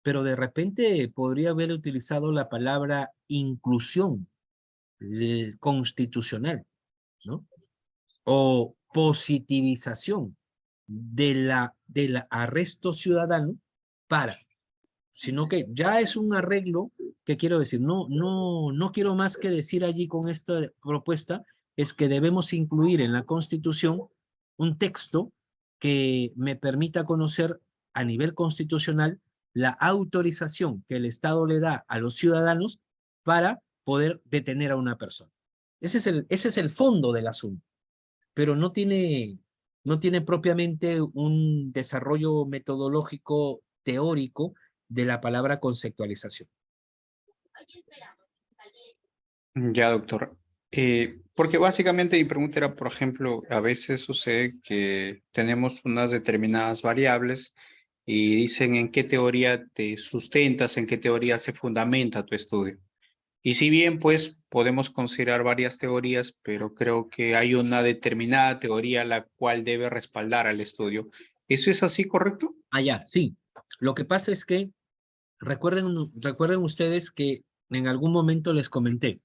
Speaker 1: pero de repente podría haber utilizado la palabra inclusión constitucional, ¿no? O positivización del arresto ciudadano para, sino que ya es un arreglo que quiero decir, no quiero más que decir allí con esta propuesta, es que debemos incluir en la Constitución un texto que me permita conocer a nivel constitucional la autorización que el Estado le da a los ciudadanos para poder detener a una persona. Ese es el fondo del asunto, pero no tiene propiamente un desarrollo metodológico teórico de la palabra conceptualización.
Speaker 4: Ya, doctor. Porque básicamente mi pregunta era, por ejemplo, a veces sucede que tenemos unas determinadas variables y dicen en qué teoría te sustentas, en qué teoría se fundamenta tu estudio. Y si bien, pues, podemos considerar varias teorías, pero creo que hay una determinada teoría la cual debe respaldar al estudio. ¿Eso es así, correcto?
Speaker 1: Ah, ya, sí. Lo que pasa es que recuerden ustedes que en algún momento les comenté,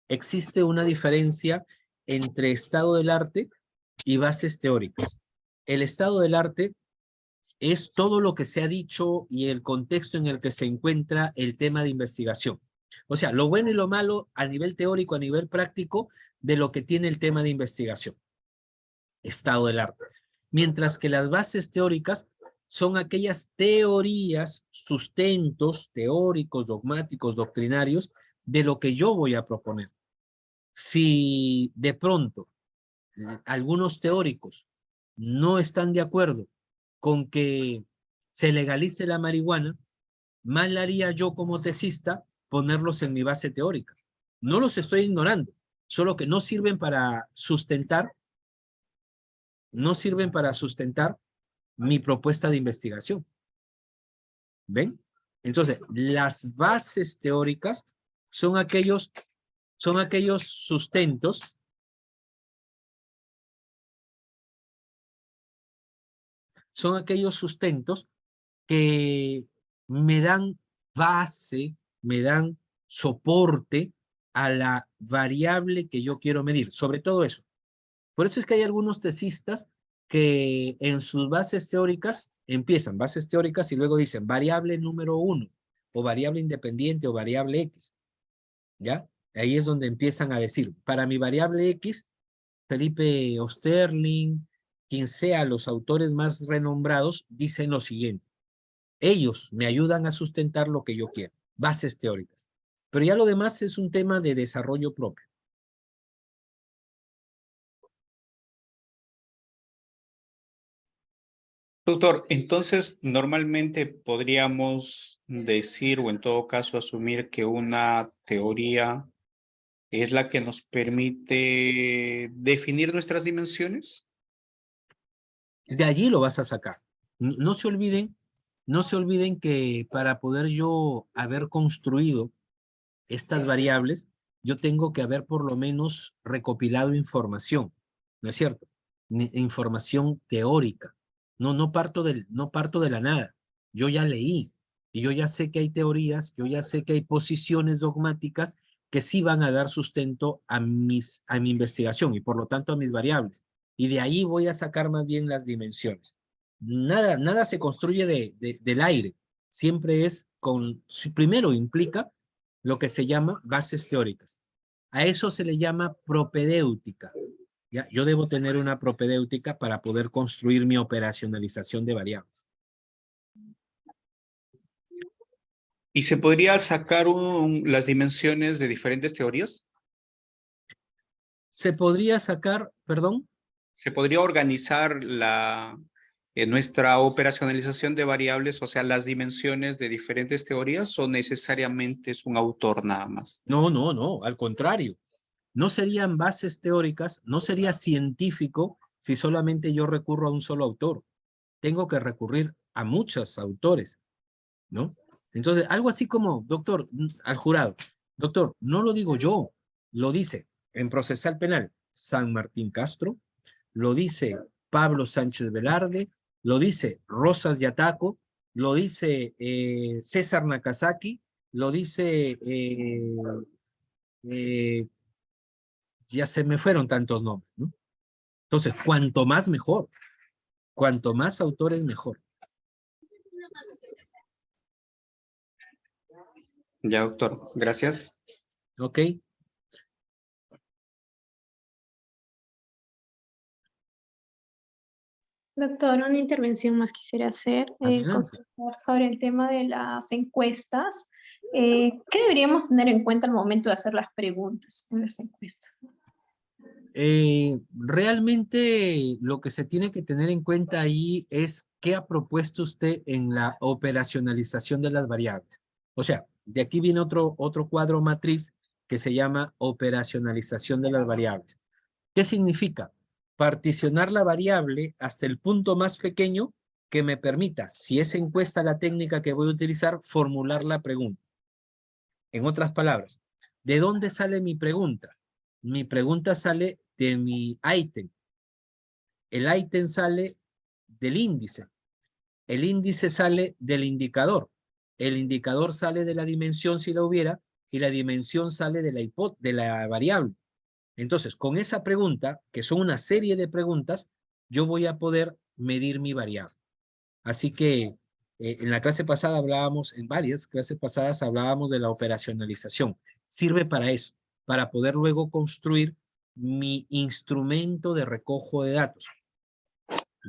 Speaker 1: existe una diferencia entre estado del arte y bases teóricas. El estado del arte es todo lo que se ha dicho y el contexto en el que se encuentra el tema de investigación. O sea, lo bueno y lo malo a nivel teórico, a nivel práctico, de lo que tiene el tema de investigación. Estado del arte. Mientras que las bases teóricas son aquellas teorías, sustentos teóricos, dogmáticos, doctrinarios, de lo que yo voy a proponer. Si de pronto algunos teóricos no están de acuerdo con que se legalice la marihuana, mal haría yo como tesista ponerlos en mi base teórica. No los estoy ignorando, solo que no sirven para sustentar mi propuesta de investigación. ¿Ven? Entonces, las bases teóricas son aquellos sustentos que me dan base, me dan soporte a la variable que yo quiero medir, sobre todo eso. Por eso es que hay algunos tesistas que en sus bases teóricas empiezan bases teóricas y luego dicen variable número 1 o variable independiente o variable X, ¿ya? Ahí es donde empiezan a decir, para mi variable X, Felipe Osterling, quien sea los autores más renombrados, dicen lo siguiente. Ellos me ayudan a sustentar lo que yo quiero, bases teóricas. Pero ya lo demás es un tema de desarrollo propio.
Speaker 4: Doctor, entonces normalmente podríamos decir o en todo caso asumir que una teoría es la que nos permite definir nuestras dimensiones.
Speaker 1: De allí lo vas a sacar. No se olviden que para poder yo haber construido estas variables, yo tengo que haber por lo menos recopilado información, ¿no es cierto? Información teórica. No parto de la nada. Yo ya leí y yo ya sé que hay teorías, yo ya sé que hay posiciones dogmáticas que sí van a dar sustento a mi investigación y por lo tanto a mis variables. Y de ahí voy a sacar más bien las dimensiones. Nada se construye del aire. Siempre es primero implica lo que se llama bases teóricas. A eso se le llama propedéutica. ¿Ya? Yo debo tener una propedéutica para poder construir mi operacionalización de variables.
Speaker 4: ¿Y se podría sacar las dimensiones de diferentes teorías?
Speaker 1: Se podría sacar, perdón.
Speaker 4: ¿Se podría organizar nuestra operacionalización de variables, o sea, las dimensiones de diferentes teorías, o necesariamente es un autor nada más?
Speaker 1: No, al contrario. No serían bases teóricas, no sería científico si solamente yo recurro a un solo autor. Tengo que recurrir a muchos autores, ¿no? Entonces, algo así como, doctor, al jurado, doctor, no lo digo yo, lo dice en procesal penal San Martín Castro, lo dice Pablo Sánchez Velarde, lo dice Rosas Yataco, lo dice César Nakazaki, lo dice, ya se me fueron tantos nombres, ¿no? Entonces, cuanto más mejor, cuanto más autores mejor.
Speaker 4: Ya, doctor, gracias.
Speaker 1: ¿Ok?
Speaker 2: Doctor, una intervención más quisiera hacer,
Speaker 1: Adelante.
Speaker 2: consultar sobre el tema de las encuestas. ¿Qué deberíamos tener en cuenta al momento de hacer las preguntas en las encuestas?
Speaker 1: Realmente lo que se tiene que tener en cuenta ahí es qué ha propuesto usted en la operacionalización de las variables. O sea, de aquí viene otro cuadro matriz que se llama operacionalización de las variables. ¿Qué significa? Particionar la variable hasta el punto más pequeño que me permita, si es encuesta la técnica que voy a utilizar, formular la pregunta. En otras palabras, ¿De dónde sale mi pregunta? Mi pregunta sale de mi ítem. El ítem sale del índice. El índice sale del indicador. El indicador sale de la dimensión si la hubiera y la dimensión sale de la variable. Entonces, con esa pregunta, que son una serie de preguntas, yo voy a poder medir mi variable. Así que en la clase pasada hablábamos, en varias clases pasadas hablábamos de la operacionalización. Sirve para eso, para poder luego construir mi instrumento de recojo de datos.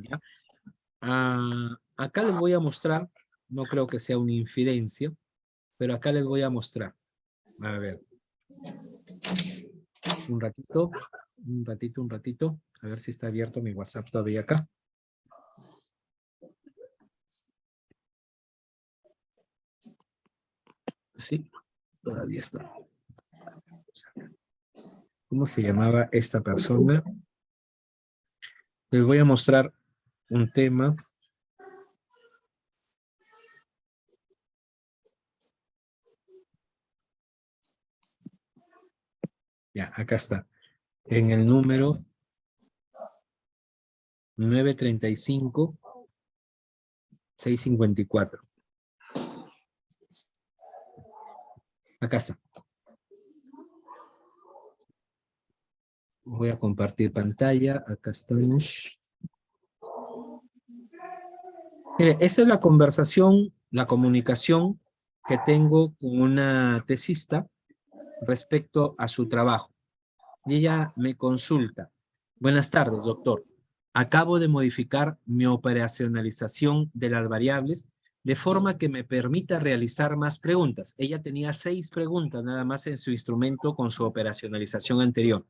Speaker 1: ¿Ya? Acá les voy a mostrar, no creo que sea una infidencia, pero acá les voy a mostrar. A ver. Un ratito. A ver si está abierto mi WhatsApp todavía acá. Sí, todavía está. ¿Cómo se llamaba esta persona? Les voy a mostrar un tema. Ya, acá está. En el número 935-654. Acá está. Voy a compartir pantalla. Acá estamos. Mire, esa es la conversación, la comunicación que tengo con una tesista respecto a su trabajo. Y ella me consulta. Buenas tardes, doctor. Acabo de modificar mi operacionalización de las variables de forma que me permita realizar más preguntas. Ella tenía 6 preguntas nada más en su instrumento con su operacionalización anterior.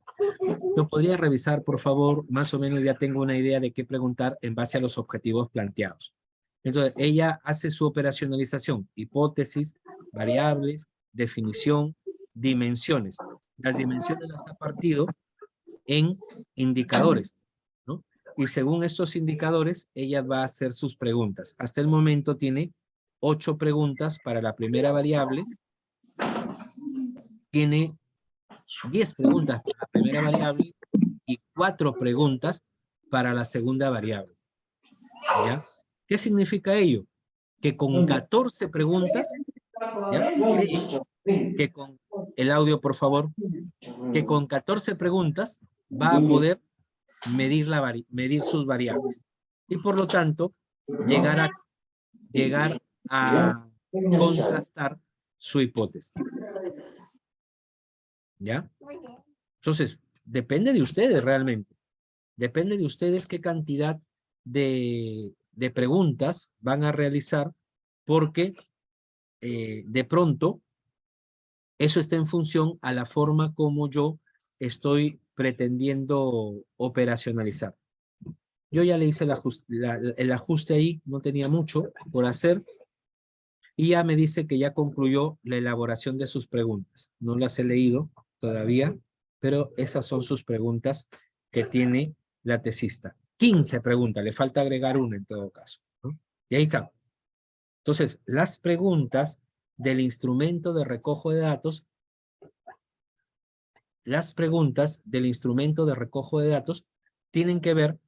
Speaker 1: ¿Lo podría revisar, por favor? Más o menos ya tengo una idea de qué preguntar en base a los objetivos planteados. Entonces, ella hace su operacionalización, hipótesis, variables, definición, dimensiones. Las dimensiones las ha partido en indicadores, ¿no? Y según estos indicadores, ella va a hacer sus preguntas. Hasta el momento tiene 8 preguntas para la primera variable, tiene 10 preguntas para la primera variable y 4 preguntas para la segunda variable. ¿Ya? ¿Qué significa ello? Que con 14 preguntas, ¿ya? Que con el audio, por favor, que con 14 preguntas va a poder medir sus variables. Y por lo tanto, llegar a contrastar su hipótesis. ¿Ya? Entonces, depende de ustedes realmente. Depende de ustedes qué cantidad de preguntas van a realizar, porque de pronto eso está en función a la forma como yo estoy pretendiendo operacionalizar. Yo ya le hice el ajuste ahí, no tenía mucho por hacer, y ya me dice que ya concluyó la elaboración de sus preguntas. No las he leído todavía, pero esas son sus preguntas que tiene la tesista. 15 preguntas, le falta agregar una en todo caso, ¿no? Y ahí está. Entonces, las preguntas del instrumento de recojo de datos, tienen que ver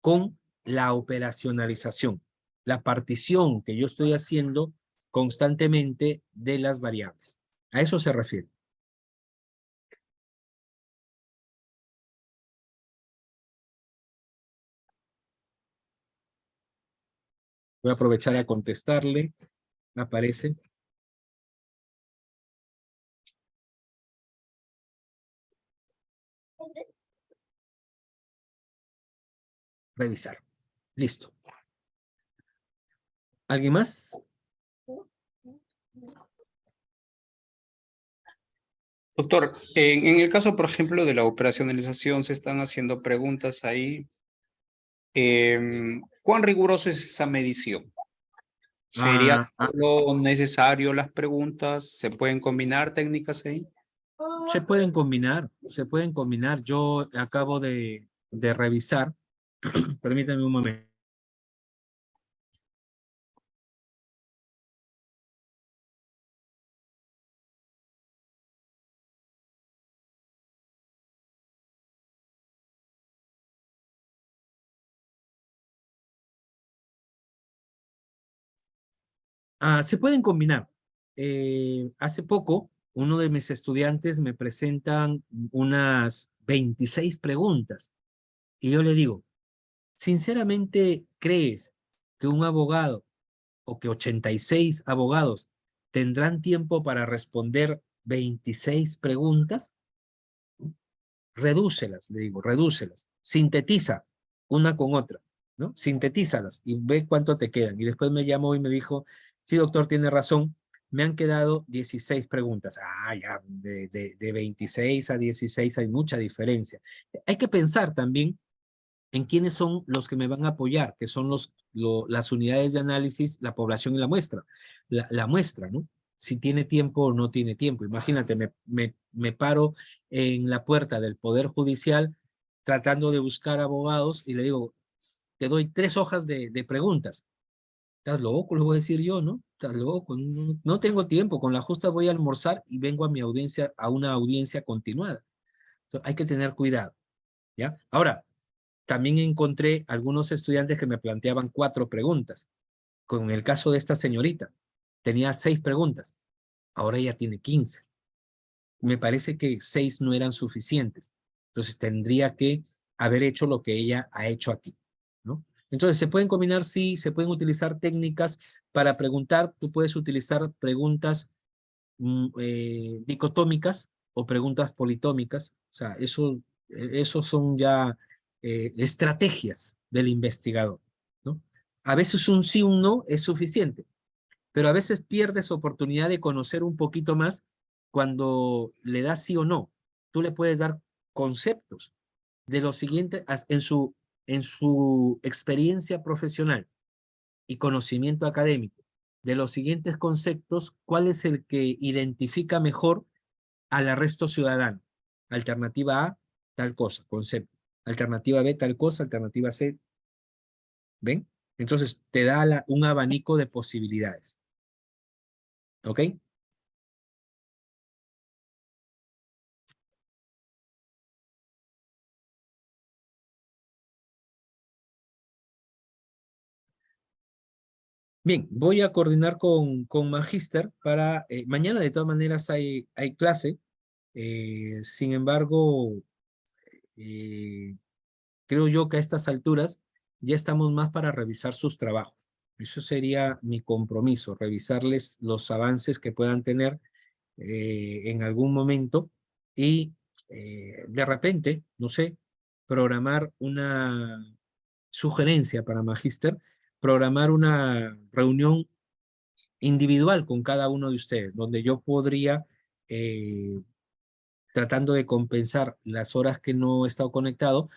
Speaker 1: con la operacionalización, la partición que yo estoy haciendo constantemente de las variables. A eso se refiere. Voy a aprovechar a contestarle. Aparece. Revisar. Listo. ¿Alguien más?
Speaker 4: Doctor, en el caso, por ejemplo, de la operacionalización, se están haciendo preguntas ahí. ¿Cuán riguroso es esa medición? ¿Sería solo necesario las preguntas? ¿Se pueden combinar técnicas ahí?
Speaker 1: Se pueden combinar, se pueden combinar. Yo acabo de revisar. Permítanme un momento. Se pueden combinar. Hace poco, uno de mis estudiantes me presentan unas 26 preguntas y yo le digo, ¿sinceramente crees que un abogado o que 86 abogados tendrán tiempo para responder 26 preguntas? Redúcelas, le digo, redúcelas. Sintetiza una con otra, ¿no? Sintetízalas y ve cuánto te quedan. Y después me llamó y me dijo, sí, doctor, tiene razón, me han quedado 16 preguntas. Ya, de 26 a 16 hay mucha diferencia. Hay que pensar también en quiénes son los que me van a apoyar, que son las unidades de análisis, la población y la muestra. La muestra, ¿no? Si tiene tiempo o no tiene tiempo. Imagínate, me paro en la puerta del Poder Judicial tratando de buscar abogados y le digo, te doy 3 hojas de preguntas. Estás loco, lo voy a decir yo, ¿no? Estás loco, no tengo tiempo, con la justa voy a almorzar y vengo a mi audiencia, a una audiencia continuada. Entonces, hay que tener cuidado, ¿ya? Ahora, también encontré algunos estudiantes que me planteaban 4 preguntas. Con el caso de esta señorita, tenía 6 preguntas. Ahora ella tiene 15. Me parece que 6 no eran suficientes. Entonces tendría que haber hecho lo que ella ha hecho aquí, ¿no? Entonces se pueden combinar, sí, se pueden utilizar técnicas para preguntar. Tú puedes utilizar preguntas dicotómicas o preguntas politómicas. O sea, esos son ya estrategias del investigador, ¿no? A veces un sí, un no es suficiente, pero a veces pierdes oportunidad de conocer un poquito más cuando le das sí o no. Tú le puedes dar conceptos de lo siguiente en su experiencia profesional y conocimiento académico, de los siguientes conceptos, ¿cuál es el que identifica mejor al arresto ciudadano? Alternativa A, tal cosa, concepto. Alternativa B, tal cosa. Alternativa C, ¿ven? Entonces te da un abanico de posibilidades. ¿Ok? Bien, voy a coordinar con Magister para, mañana de todas maneras hay clase, sin embargo, eh, creo yo que a estas alturas ya estamos más para revisar sus trabajos. Eso sería mi compromiso, revisarles los avances que puedan tener en algún momento y de repente, no sé, programar una sugerencia para Magister, programar una reunión individual con cada uno de ustedes, donde yo podría, tratando de compensar las horas que no he estado conectado,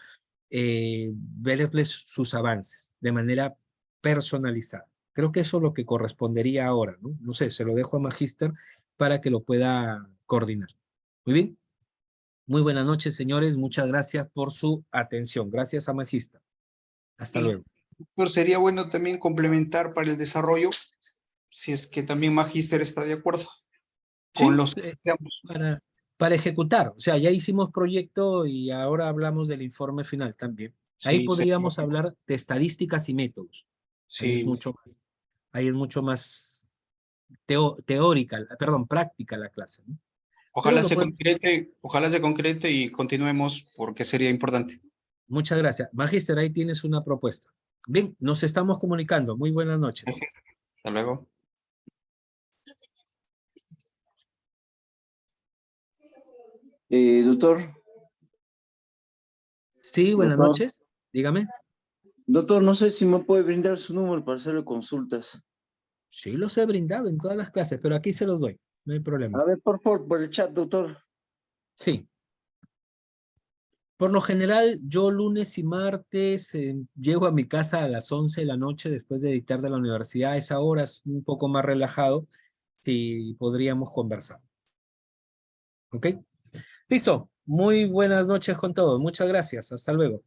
Speaker 1: verles sus avances de manera personalizada. Creo que eso es lo que correspondería ahora, ¿no? No sé, se lo dejo a Magister para que lo pueda coordinar. Muy bien. Muy buenas noches, señores. Muchas gracias por su atención. Gracias a Magister. Hasta luego.
Speaker 4: Doctor, sería bueno también complementar para el desarrollo, si es que también Magíster está de acuerdo con
Speaker 1: Sí,
Speaker 4: los que deseamos.
Speaker 1: para ejecutar. O sea, ya hicimos proyecto y ahora hablamos del informe final también. Ahí
Speaker 4: Sí,
Speaker 1: podríamos hablar de estadísticas y métodos. Ahí es
Speaker 4: sí.
Speaker 1: mucho más teórica, perdón, práctica la clase, ¿no? Pero
Speaker 4: Ojalá se concrete y continuemos porque sería importante.
Speaker 1: Muchas gracias. Magíster, ahí tienes una propuesta. Bien, nos estamos comunicando. Muy buenas noches.
Speaker 4: Gracias. Hasta luego.
Speaker 5: Doctor.
Speaker 1: Sí, buenas
Speaker 5: Doctor.
Speaker 1: noches. Dígame.
Speaker 5: Doctor, no sé si me puede brindar su número para hacerle consultas.
Speaker 1: Sí, los he brindado en todas las clases, pero aquí se los doy. No hay problema.
Speaker 5: A ver, por favor, por el chat, doctor.
Speaker 1: Sí. Por lo general, yo lunes y martes llego a mi casa a las 11 de la noche después de dictar de la universidad. A esa hora es un poco más relajado. Sí, podríamos conversar. ¿Ok? Listo. Muy buenas noches con todos. Muchas gracias. Hasta luego.